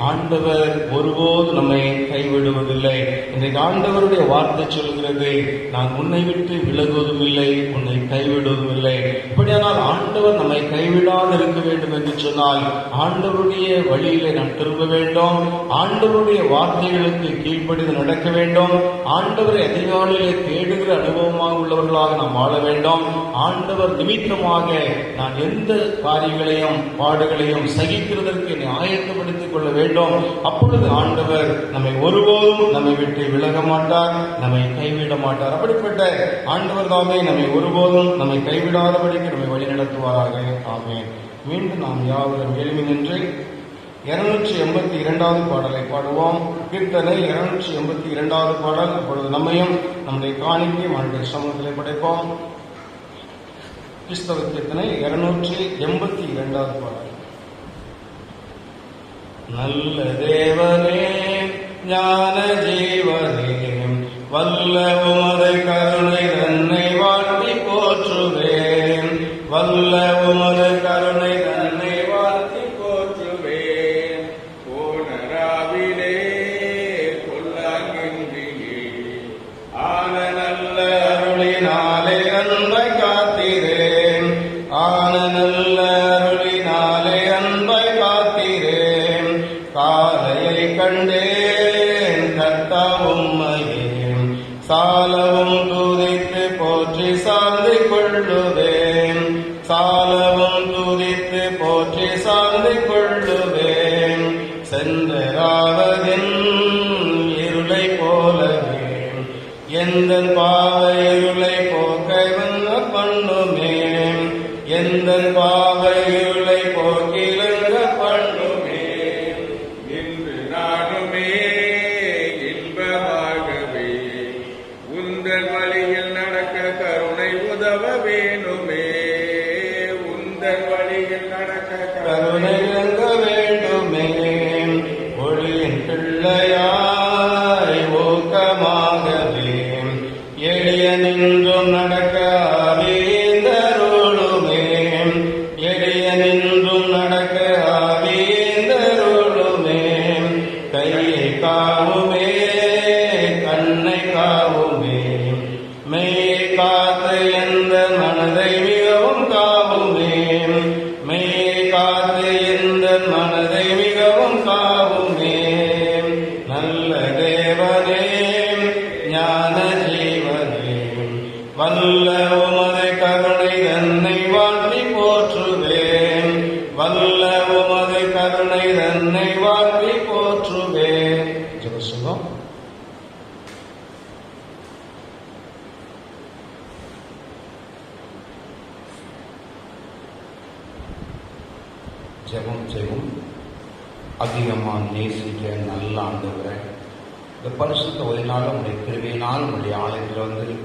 ஆண்டவர் ஒருபோது நம்மை கைவிடுவதில்லை. இன்றைக்கு ஆண்டவருடைய வார்த்தை சொல்கிறது, நான் உன்னை விட்டு விலகுவதும் இல்லை, உன்னை கைவிடுவதும் இல்லை. இப்படியானால் ஆண்டவர் நம்மை கைவிடாது இருக்க வேண்டும் என்று சொன்னால் ஆண்டவருடைய வழியிலே நாம் திரும்ப வேண்டும். ஆண்டவருடைய வார்த்தைகளுக்கு கீழ்ப்படிந்து நடக்க வேண்டும். ஆண்டவரை அதிகாலையிலே தேடுகிற அனுபவமாக உள்ளவர்களாக நாம் வாழ வேண்டும். ஆண்டவர் நிமித்தமாக நான் எந்த காரியங்களையும் பாடுகளையும் சகிக்கிறதற்கு என்னை ஆயத்தப்படுத்திக் கொள்ள வேண்டும். அப்பொழுது ஆண்டவர் நம்மை ஒருபோதும் நம்மை விட்டு விலக மாட்டார், நம்மை கைவிட மாட்டார். அப்படிப்பட்ட ஆண்டவர் தாமே நம்மை ஒருபோதும் நம்மை கைவிடாதபடிக்கு நம்மை வழிநடத்துவாராக. ஆமென். மீண்டும் நாம் யாவரும் எழுமி நின்று 282வது பாடலை பாடுவோம். கீர்த்தனை 282வது பாடல். அப்பொழுது நம்மையும் நம்முடைய காணிக்கையும் ஆண்டுடைய சமூகத்திலே படைப்போம். கிறிஸ்தவ கீர்த்தனை 282வது பாடல். நல்ல தேவனே, ஞான ஜீவனே, வல்ல உமது கருணை தன்னை வாழ்த்தி போற்றுவேன். வல்ல உமது கருணை தன்னை வாழ்த்தி போற்றுவேன். போனராவிலே கொல்லாங்கின்றியே ஆன நல்ல அருளினாலே அன்பை காத்தீரேன். ஆன நல்ல அருளினாலே அன்பை காத்தீரேன். காலையை கண்டேன் கர்த்தா உம்மையே, சாலவும் துதித்து போற்றி சார்ந்து கொள்ளுவேன். சாலவும் துதித்து போற்றி சார்ந்து கொள்ளுவேன். சென்றராவதின் இருளை போலவே எந்த பாவ இருளை போக்க பண்ணுமே. எந்த பாவ இருளை போக்கிலங்க பண்ணுமே. இன்று நானுமே இன்பமாகவே உந்தன் வழியில் நடக்க கருணை உதவ வேணுமே. உந்தன் வழியில் நடக்க கருணை இறங்க வேண்டுமே. ஒளியின் பிள்ளையாய் ஊக்கமாகவே எளிய நின்றும் நடக்க ஆவியந்தருளுமே. எளிய நின்றும் நடக்க ஆவியந்தருளுமே. கையை காவுமே, கண்ணை காவுமே, மெய்யை காத்து எந்த மனதை மிகவும் காவுமே. மெய்யை காத்து எந்த மனதை மிகவும் காவுமே. நல்ல தேவனே, ஞான ஜீவனே, வல்ல உமது கருணை தன்னை வாழ்த்தி போற்றுவேன். வல்ல உமது கருணை தன்னை வாழ்த்தி போற்றுவேன். ஜெபம். ஜெபம் செய்வோம். அதிகமாக நேசிக்க நல்ல ஆண்டவரே, இந்த பரிசுத்த ஒளினாலும் உங்களுடைய கிருபையினால் உங்களுடைய ஆலயத்தில் வந்து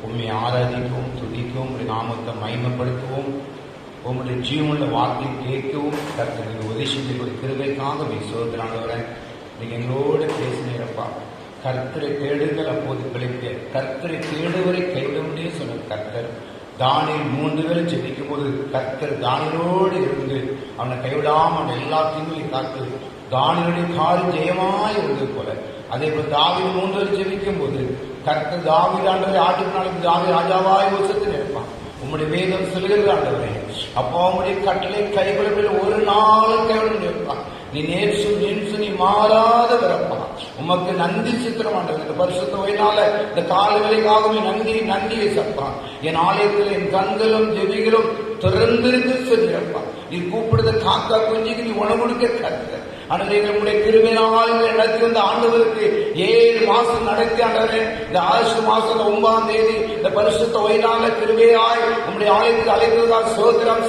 உண்மையை ஆராதிக்கவும் துதிக்கவும் உங்களுடைய நாமத்தை மகிமைப்படுத்தவும் உங்களுடைய ஜீவனுள்ள வார்த்தையை கேட்கவும் கர்த்தருக்கு உதவி செய்யக்கூடிய கிருபைக்காக சோதராண்டவரை நீங்கள் எங்களோடு பேசினீரப்பா. கர்த்தரை தேடுங்கள் அப்போது பிழைக்க, கர்த்தரை தேடுவரை கைவிடமுடியே சொன்ன கர்த்தர் தானியேல் 3 பேரை ஜெபிக்கும் போது கர்த்தர் தானியேலோடு இருந்து அவனை கைவிடாமல் எல்லாத்தையும் காத்து தானியேலுடைய காரியம் ஜெயமாய் இருந்தது போல, அதே போல தாவீது 3 பேரை ஜெபிக்கும் போது கர்த்தர் தாவீது ஆண்டவரை ஆட்டுக்கு நாளுக்கு தாவீது ராஜாவாய் வசத்தில் இருப்பான். உம்முடைய வேதம் சொல்லுகிறது ஆண்டவரே, அப்போ உங்களுடைய கட்டளை கைவிடவில் ஒரு நாளும் கைவிட இருப்பான். நீ நேற்று நீ மாறாத பிறப்பா. உமக்கு நன்றி சித்திரம் ஆண்டவர். இந்த பரிசுத்த வயதால இந்த கால வேலைக்காகவே நன்றியை சப்பான். என் ஆலயத்தில் என் கண்களும் ஜெபிகளும் திறந்திருந்து சொல்லியிருப்பா. நீ கூப்பிடுத காக்கா குஞ்சுக்கு நீ உணவு கொடுக்க கருத்த நம்முடைய கிருபையினால் நடத்தி வந்த ஆண்டவருக்கு 7 மாசம் நடத்தி ஆண்டவரே, இந்த ஆகஸ்ட் மாசம் 9ஆம் தேதி இந்த பரிசுத்த வயதான கிருபையாய் நம்முடைய ஆலயத்துக்கு அழைத்ததாக சோதரம்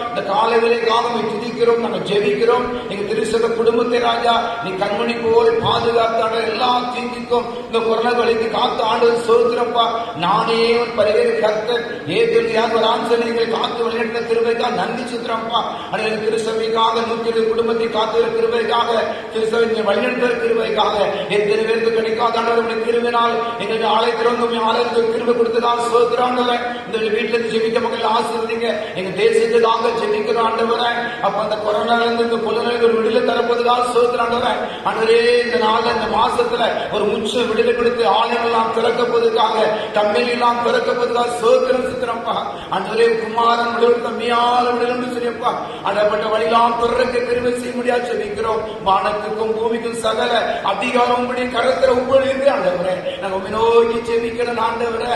இந்த காலை வேலைக்காக துதிக்கிறோம், நாங்கள் ஜெபிக்கிறோம். எங்க திருசபை குடும்பத்தை ராஜா நீ கண்மணி போல் பாதுகாத்தாட எல்லா தீங்கிக்கும் இந்த கொரோனா வழிக்கு காத்து ஆண்டவர் சோதரப்பா. நானே பரிவேறு கர்த்தர் ஏதோ ஒரு ஆன்சர் காத்து வெளியிட்ட கிருபைக்காக நன்றி சுத்திரப்பா. அன்றைய திருசபைக்காக 120 குடும்பத்தை காத்து கிருபைக்காக திருசபை வழிநடத்த கிருபைக்காக எத்தனை பேருக்கு கிடைக்காத கிருபினால் எங்களுக்கு ஆலயத்திற்கு ஆலயத்துக்கு கிருபை கொடுத்ததாக சோதராண்டவரை. இந்த வீட்டுல இருந்து ஜெபிக்க மக்கள் ஆசீர்வதிங்க. எங்க தேசத்துக்காக ஜெபிக்கிற ஆண்டவரை. அப்ப அந்த கொரோனால இருந்து இந்த புலநோய்கள் விடுதலை தரப்போதுதான் சோதராண்டவரை. அன்றே இந்த நாள்ல இந்த மாசத்துல ஒரு முச்ச விடுதலை கொடுத்து ஆலயங்கள்லாம் திறக்கப்போதுக்காக தம்மையில் எல்லாம் திறக்கப்போதுக்காக சோதரம் சித்திரப்பா. அன்றே குமாரன் விடுதலை மீயால விடுதலை சொல்லியப்பா. அடப்பட்ட வழியெல்லாம் திறக்க கிருபை செய்ய முடியாது ஜெபிக்கிறோம். வானத்துக்கும் பூமிக்கும் சகல அதிகாரம் உங்களுடைய கரத்துல உங்கள் இருக்கு ஆண்டவரே. நாங்க நோக்கி ஜெபிக்கிற ஆண்டவரே,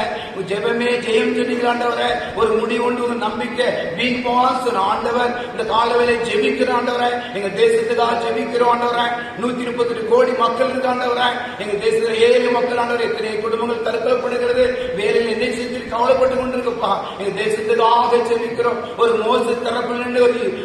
ஜெபமே ஜெயம் ஜெபிக்கிற ஆண்டவரே. ஒரு முடிவு உண்டு நம்பிக்கை வீண் போவாஸ் ஆண்டவர். இந்த காலவேளை ஜெபிக்கிற ஆண்டவரே, எங்க தேசத்துக்காக ஜெபிக்கிறோம் ஆண்டவரே. 138 கோடி மக்கள் இருக்கு ஆண்டவரே. எங்க தேசத்துல 7 மக்கள் ஆண்டவரே. எத்தனை குடும்பங்கள் தற்கொலைப்படுகிறது, வேலையில் என்ன செய்து கவலைப்பட்டு கொண்டிருக்கப்பா. எங்க தேசத்துக்காக ஜெபிக்கிறோம். ஒரு மோச தரப்பில் நின்று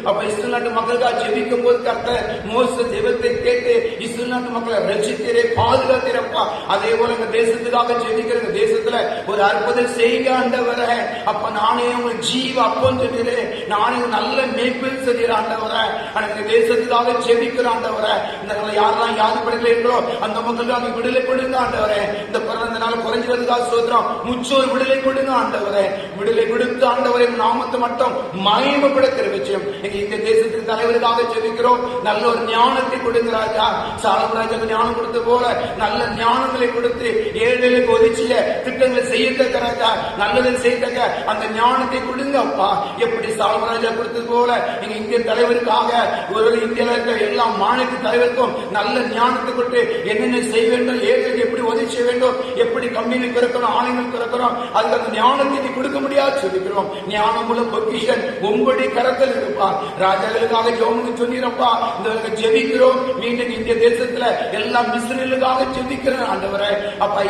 அப்ப இஸ்ரேல் நாட்டு மக்களுக்காக ஜெபிக்கும் போது கர்த்தர் மோச ஜெபத்தை கேட்டு இஸ்ரேல் நாட்டு மக்களை ரட்சித்தீரே, பாதுகாத்தீரப்பா. அதே போல எங்க தேசத்துக்காக ஜெபிக்கிற தேசத்துல ஒரு அற்புதம் செய்ய ஆண்டவரே. அப்ப நானே உங்க ஜீவ அப்பம் சொல்கிறேன், நானே நல்ல மேய்ப்பில் சொல்கிற ஆண்டவரே. எனக்கு தேசத்துக்காக ஜெபிக்கிற ஆண்டவரே. இந்த யாரெல்லாம் யாருப்படுகிறீர்களோ அந்த மக்களுக்காக விடுதலை கொடுங்க ஆண்டவரே. இந்த பிறந்த நாள் குறைஞ்சதுக்காக சோதரம் முச்சோர் விடுதலை கொடுங்க ஆண்டவரே. விடுதலை கொடுத்து ஆண்டவரை நாமத்தை மட்டும் மகிமைப்படுத்துற விஷயம் எங்க இந்த தேசத்துக்கு தலைவருக்காக ஜெபிக்கிறோம். நல்ல ஒரு ஞானத்தை கொடுங்க ராஜா. சாலமராஜாக்கு ஞானம் கொடுத்த போல நல்ல ஞானங்களை கொடுத்து ஏழைகளுக்கு ஒதுச்சிய திட்டங்களை செய்யத்தக்க ராஜா, நல்லதை செய்யத்தக்க அந்த ஞானத்தை கொடுங்க அப்பா. எப்படி சாலமராஜா கொடுத்தது போல எங்க இந்திய தலைவருக்காக ஒரு இந்தியாவில் இருக்கிற எல்லா மாநில தலைவருக்கும் நல்ல ஞானத்தை கொடுத்து என்னென்ன செய்ய வேண்டும், ஏழைகளுக்கு எப்படி உதவி செய்ய வேண்டும், எப்படி கம்பெனி பிறக்கணும், ஆணைகள் பிறக்கணும், அதுக்கு அந்த ஞானத்தை கொடுக்க முடியாது சொல்லிக்கிறோம். ஞானம் மூலம் பொக்கிஷன் உங்களுடைய கரத்தில் இருப்பா. ராஜாக்களுக்காக ஜோமுக்கு சொன்னீரப்பா. இந்த ஜெபிக்கிறோம். மீண்டும் இந்திய தேசத்துல எல்லா மிஸ்ரேலுக்காக ஜெபிக்கிறேன் ஆண்டவரே. அப்பா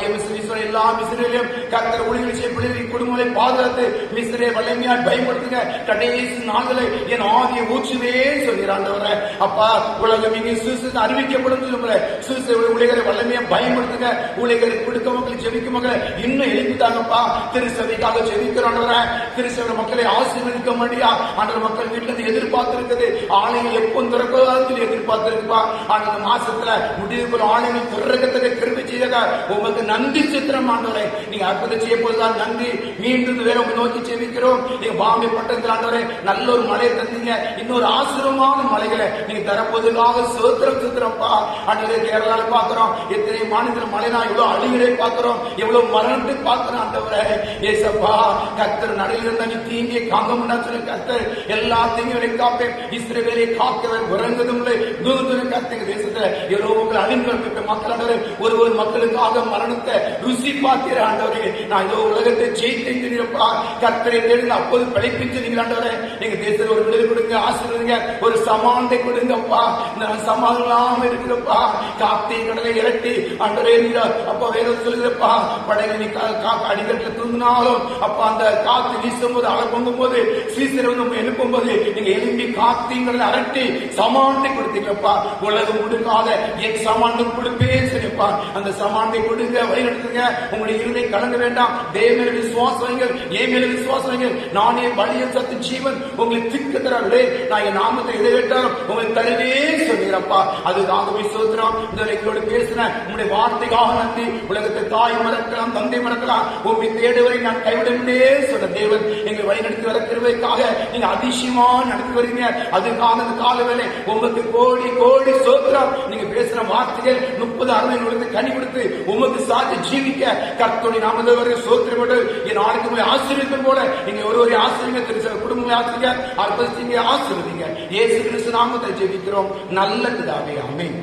எல்லா மிஸ்ரேலையும் கர்த்தர் ஊழியர்கள் செய்யப்படுகிற குடும்பங்களை பாதுகாத்து மிஸ்ரே வல்லமையாய் பயன்படுத்துங்க. கடைசி நாள்களை என் ஆவியை ஊற்றுவே சொல்கிறார் ஆண்டவரே. அப்பா உலகம் இங்கே சுவிசேஷம் அறிவிக்கப்படும் ஊழியர்களை வல்லமையா பயன்படுத்துங்க. ஊழியர்களை கொடுக்க மக்கள் ஜெபிக்க மக்களை இன்னும் எழுப்பிட்டாங்கப்பா. திருச்சபைக்காக ஜெபிக்கிறோம் ஆண்டவரே. திருச்சபை மக்களை ஆசீர்வதிக்க முடியா ஆண்டவர் மக்கள் வீட்டுல இருந்து எதிர்பார்த்திருக்குது. ஆலயங்கள் எப்போ திறப்பதால் எதிர்பார்த்திருப்பா. அந்த மாசத்துல முடிவுக்குள் ஆலயங்கள் திறக்கத்தக்க கிருபை செய்த உங்களுக்கு நன்றி சித்திரம் ஆண்டவரே. நீங்க அற்புதம் செய்ய போதுதான் நன்றி. மீண்டும் வேற உங்க நோக்கி ஜெபிக்கிறோம். நீங்க பாம்பே பட்டத்தில் ஆண்டவரே நல்ல ஒரு மழையை தந்தீங்க. இன்னொரு ஆசிரமான மலைகளை நீங்க தரப்போதுக்காக சோத்திரம் சுத்திரப்பா. ஆண்டவரே கேரளால பாக்குறோம், எத்தனை மாநிலத்தில் மழைனா எவ்வளவு அழிவுகளை பார்க்கிறோம், எவ்வளவு மரணத்தை பார்க்கிறோம் ஆண்டவரே. ஏசப்பா கர்த்தர் நடுவில் இருந்த நீ தீங்கியை காக்க முடியாது சொல்லி கர்த்தர் எல்லா தீங்குகளை காப்பேன். இஸ்ரவேலை காக்கவர் உறங்குதும் தூதுரை கர்த்தங்க தேசத்துல எவ்வளவு மக்கள் அழிந்து மக்கள் ஆண்டவரே. ஒரு மக்களுக்காக மரணத்தை ருசி பார்த்தீர ஆண்டவரே. நான் இதோ உலகத்தை ஜெயித்தேங்கிறப்பா, கர்த்தரை தேடுங்க அப்போது பிழைப்பிச்சிருங்க ஆண்டவரே. எங்க தேசத்தில் ஒரு விடுதலை கொடுங்க, ஆசீர்வதிங்க, ஒரு சமானத்தை கொடுங்கப்பா. நான் சமாதானம் இல்லாம இருக்கிறப்பா, காத்தை கடலை இரட்டி ஆண்டவரே நீரா அப்பா வேற சொல்லுறப்பா, படகு நீ அடிக்கட்டில் தூங்கினாலும் அப்பா அந்த காத்து வீசும் போது அலை பொங்கும் போது சீசரை வந்து எழுப்பும் போது நீங்க எழும்பி காத்தீங்களை அரட்டி சமானத்தை கொடுத்தீங்கப்பா. உலகம் கொடுக்காத என் சமானம் கொடுப்பேன் சரிப்பா. அந்த சமானத்தை கொடுங்க, வழிநடத்துங்க. உங்களுடைய இருதை கலங்க வேண்டாம். தேவ விசுவாசங்கள், என் மேல விசுவாசங்கள், நானே வழியும் சத்து ஜீவன், உங்களை திக்கு தரவில்லை. நான் என் நாமத்தை எதை கேட்டாலும் உங்களுக்கு தருவே சொல்கிறப்பா. அதுக்காகவே சோதனம் இந்த எங்களோடு பேசின உங்களுடைய வார்த்தைக்காக நன்றி. உலகத்தை தாய் மறக்கலாம், தந்தை மறக்கலாம், உண்மை தேடுவரை நான் கைவிடே சொன்ன தேவன் எங்களை வழிநடத்தி வர கிருபைக்காக நீங்க அதிசயமா நடத்தி வருவீங்க. அதுக்காக அந்த கால வேலை உங்களுக்கு கோடி கோடி சோத்திரம். நீங்க பேசுற வார்த்தைகள் 30-60 கனி கொடுத்து உமக்கு சாட்சி ஜீவிக்க கர்த்தருடைய நாமத்தை சோத்திரப்பட்டு என் ஆளுக்கு ஆசீர்வதிப்பது போல நீங்க ஒரு ஆசீர்வதிங்க, குடும்பமே ஆசீர்வதிங்க, அற்புதத்தை ஆசீர்வதிங்க. இயேசு கிறிஸ்து நாமத்தை ஜெபிக்கிறோம் நல்ல பிதாவே, ஆமென்.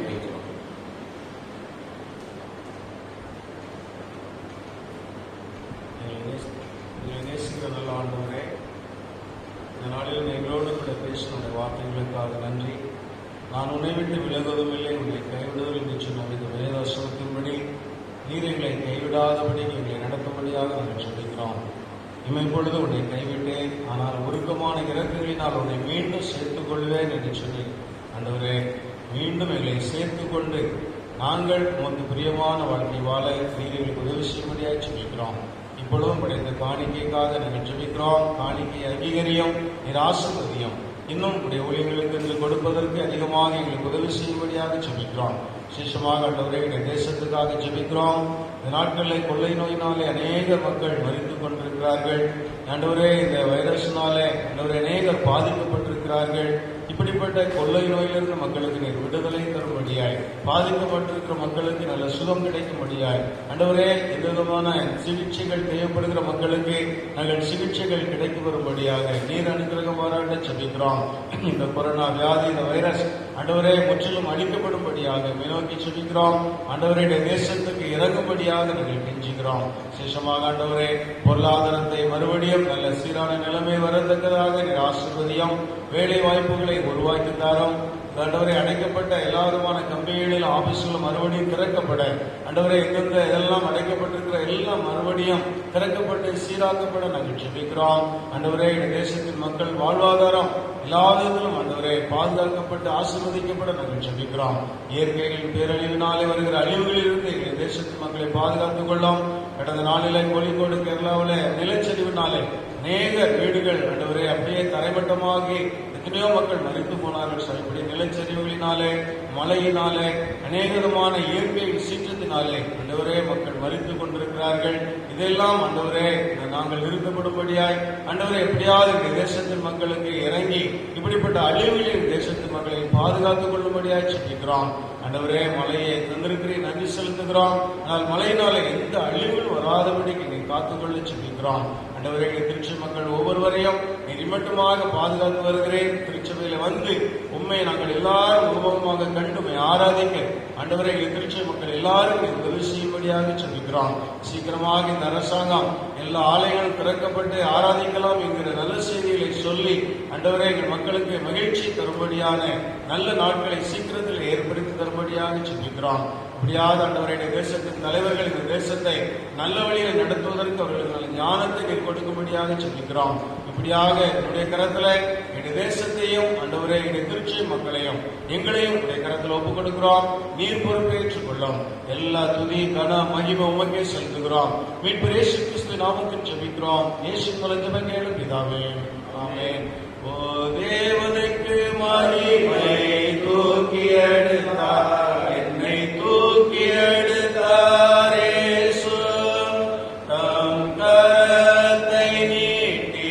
நல்ல ஆண்டவரே, இந்த நாளில் எங்களோடு கூட பேசின வார்த்தைகளுக்காக நன்றி. நான் உன்னை விட்டு விலகுவதும் இல்லை, உன்னை கைவிடுவதில் என்று சொன்ன இந்த வேதாசனத்தின்படி நீர் எங்களை கைவிடாதபடி எங்களை நடத்தும்படியாக நாங்கள் சொல்லிக்கிறோம். இமைப்பொழுது உன்னை கைவிட்டேன், ஆனால் உருக்கமான இறக்குகளினால் உன்னை மீண்டும் சேர்த்துக் கொள்வேன் என்று சொல்லி ஆண்டவரே மீண்டும் எங்களை சேர்த்துக் கொண்டு நாங்கள் உமக்கு பிரியமான வாழ்க்கை வாழ நீர் எங்களுக்கு உதவி செய்யும்படியாக சொல்லிக்கிறோம். இப்பொழுதும் படைத்த காணிக்கைக்காக நாங்கள் ஜெபிக்கிறோம். காணிக்கை அங்கீகரியும், நீர் ஆசீர்வதியும். இன்னும் உடைய ஊழியர்களுக்கு என்று கொடுப்பதற்கு அதிகமாக எங்களுக்கு உதவி செய்யும்படியாக ஜெபிக்கிறோம். விசேஷமாக ஆண்டவரே இந்த தேசத்துக்காக ஜெபிக்கிறோம். இந்த நாட்களில் கொள்ளை நோயினாலே அநேக மக்கள் மரித்துக் கொண்டிருக்கிறார்கள் ஆண்டவரே. இந்த வைரஸினாலே ஆண்டவரே அநேகர் பாதிக்கப்பட்டிருக்கிறார்கள். இப்படிப்பட்ட கொள்ளை நோயிலிருந்து மக்களுக்கு நீர் விடுதலை தரும்படியாய், பாதிக்கப்பட்டிருக்கிற மக்களுக்கு நல்ல சுகம் கிடைக்கும்படியாய் ஆண்டவரே எந்த விதமான சிகிச்சைகள் தேவைப்படுகிற மக்களுக்கு நாங்கள் சிகிச்சைகள் கிடைக்க வரும்படியாக நீர் அனுகிரகம் பாராட்ட ஜெபிக்கிறோம். இந்த கொரோனா வியாதி, இந்த வைரஸ் ஆண்டவரே முற்றிலும் அழிக்கப்படும்படியாக நோக்கி ஜெபிக்கிறோம். ஆண்டவரே தேசத்துக்கு இறங்கும்படியாக நாங்கள் கெஞ்சுகிறோம். விசேஷமாக ஆண்டவரே பொருளாதாரத்தை மறுபடியும் நல்ல சீரான நிலைமை வரத்தக்கதாக நீர் ஆசீர்வதியும். வேலை வாய்ப்புகளை உருவாக்கி தாரோம். ஆண்டவரை அடைக்கப்பட்ட எல்லா விதமான கம்பெனிகளிலும் ஆபீஸ்களும் மறுபடியும் திறக்கப்பட ஆண்டவரை எந்தெந்த இதெல்லாம் அடைக்கப்பட்டிருக்கிற எல்லாம் மறுபடியும் திறக்கப்பட்டு சீராக்கப்பட நாங்கள் ஜெபிக்கிறோம். ஆண்டவரே இந்த தேசத்தின் மக்கள் வாழ்வாதாரம் எல்லா விதத்திலும் ஆண்டவரை பாதுகாக்கப்பட்டு ஆசீர்வதிக்கப்பட நாங்கள் ஜெபிக்கிறோம். இயற்கைகளின் பேரழிவினாலே வருகிற அழிவுகளிலிருந்து இந்த தேசத்தின் மக்களை பாதுகாத்துக் கொள்ளும். கடந்த நாளிலே கோழிக்கோடு கேரளாவிலே நிலச்சரிவினாலே அநேக வீடுகள் ஆண்டவரே அப்படியே தரைமட்டமாகி எத்தனையோ மக்கள் மரித்து போனார்கள். இப்படி நிலச்சரிவுகளினாலே, மழையினாலே, அநேக விதமான இயற்கை சீற்றத்தினாலே ஆண்டவரே மக்கள் மரித்துக் கொண்டிருக்கிறார்கள். இதெல்லாம் ஆண்டவரே நாங்கள் நிறுத்தப்படும்படியாய் ஆண்டவரே எப்படியாவது இந்த தேசத்தின் மக்களுக்கு இறங்கி இப்படிப்பட்ட அழிவுகளில் தேசத்தின் மக்களை பாதுகாத்துக் கொள்ளும்படியாய் சொல்லிக்கிறோம். ஆண்டவரே மழையை தந்திருக்கிறேன், நன்றி செலுத்துகிறோம். ஆனால் மழையினாலே எந்த அழிவும் வராதபடிக்கு நீ காத்துக்கொள்ள சொல்லிக்கிறோம். ஆண்டவரே திருச்சி மக்கள் ஒவ்வொருவரையும் நீர் மட்டுமாக பாதுகாத்து வருகிறேன். திருச்சபையில வந்து உண்மை நாங்கள் எல்லாரும் உருவகமாக கண்டு ஆராதிக்க ஆண்டவரே திருச்சி மக்கள் எல்லாரும் உதவி செய்யும்படியாக சொல்லிக்கிறோம். சீக்கிரமாக இந்த அரசாங்கம் எல்லா ஆலயங்களும் திறக்கப்பட்டு ஆராதிக்கலாம் என்கிற நல்ல செய்திகளை சொல்லி ஆண்டவரே எங்கள் மக்களுக்கு மகிழ்ச்சி தரும்படியான நல்ல நாட்களை சீக்கிரத்தில் ஏற்படுத்தி தரும்படியாக சொல்லிக்கிறோம். அப்படியாவது ஆண்டவரே தேசத்தின் தலைவர்கள் இந்த தேசத்தை நல்ல வழியில் நடத்துவதற்கு அவர்களுக்கு நல்ல ஞானத்தை கொடுக்கும்படியாக சொல்லிக்கிறோம். இப்படியாக என்னுடைய கரத்துல என் தேசத்தையும் ஆண்டவரே என் திருச்சி மக்களையும் எங்களையும் உடைய கரத்தில் ஒப்புக் கொடுக்கிறோம். நீர் பொறுப்பேற்றுக் கொள்ளும். எல்லா துதி கன மகிமை உமக்கே செலுத்துகிறோம். மீட்பர் இயேசு கிறிஸ்து நாமத்தில் ஜெபிக்கிறோம். இயேசு தொலைஞ்சவ கேளு பிதாவே, ஆமென். ஓ தேவனுக்கு மகிமை, தூக்கி எடுத்தார் என்னை, தூக்கி எடுத்தார் இயேசு. தம் கரத்தை நீட்டி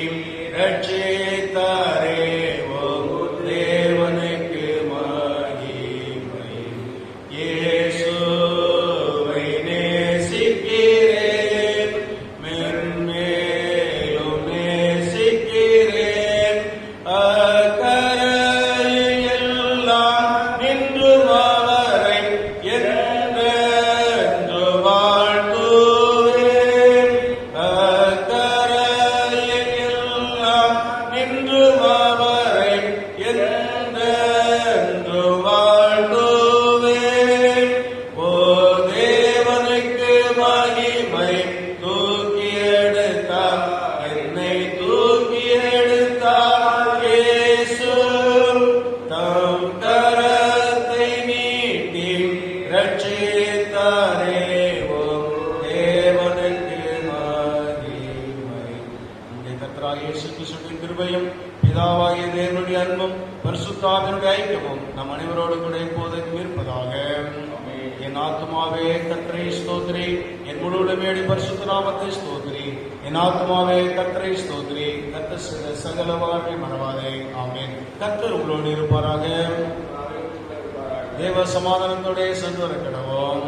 ரட்சித்தாரே. ஓ தேவனுக்கு மகிமை. இயேசுவை நேசிக்கிறேன், மென்மேலும் நேசிக்கிறேன். அக்கரையில் எல்லாம் நின்று தேவனுக்கு மகிமை. நம்முடைய கர்த்தராகிய இயேசு கிறிஸ்துவின் கிருபையும் பிதாவாகிய தேவனுடைய அன்பும் பரிசுத்தாவினுடைய ஐக்கியமும் நம் அனைவரோடு கூட இப்போதைக்கும் இருப்பதாக. என் ஆத்துமாவே கர்த்தரை ஸ்தோத்திரி, என் முழு உடமையோடு பரிசுத்த நாமத்தை ஸ்தோத்திரி. என் ஆத்துமாவே கர்த்தரை ஸ்தோத்திரி, கர்த்தர் செய்த சகல வாழ்வை மறவாதே. ஆமென். கர்த்தர் உங்களோடு இருப்பாராக. தேவ சமாதானத்தோட சென்று வர கடவோம்.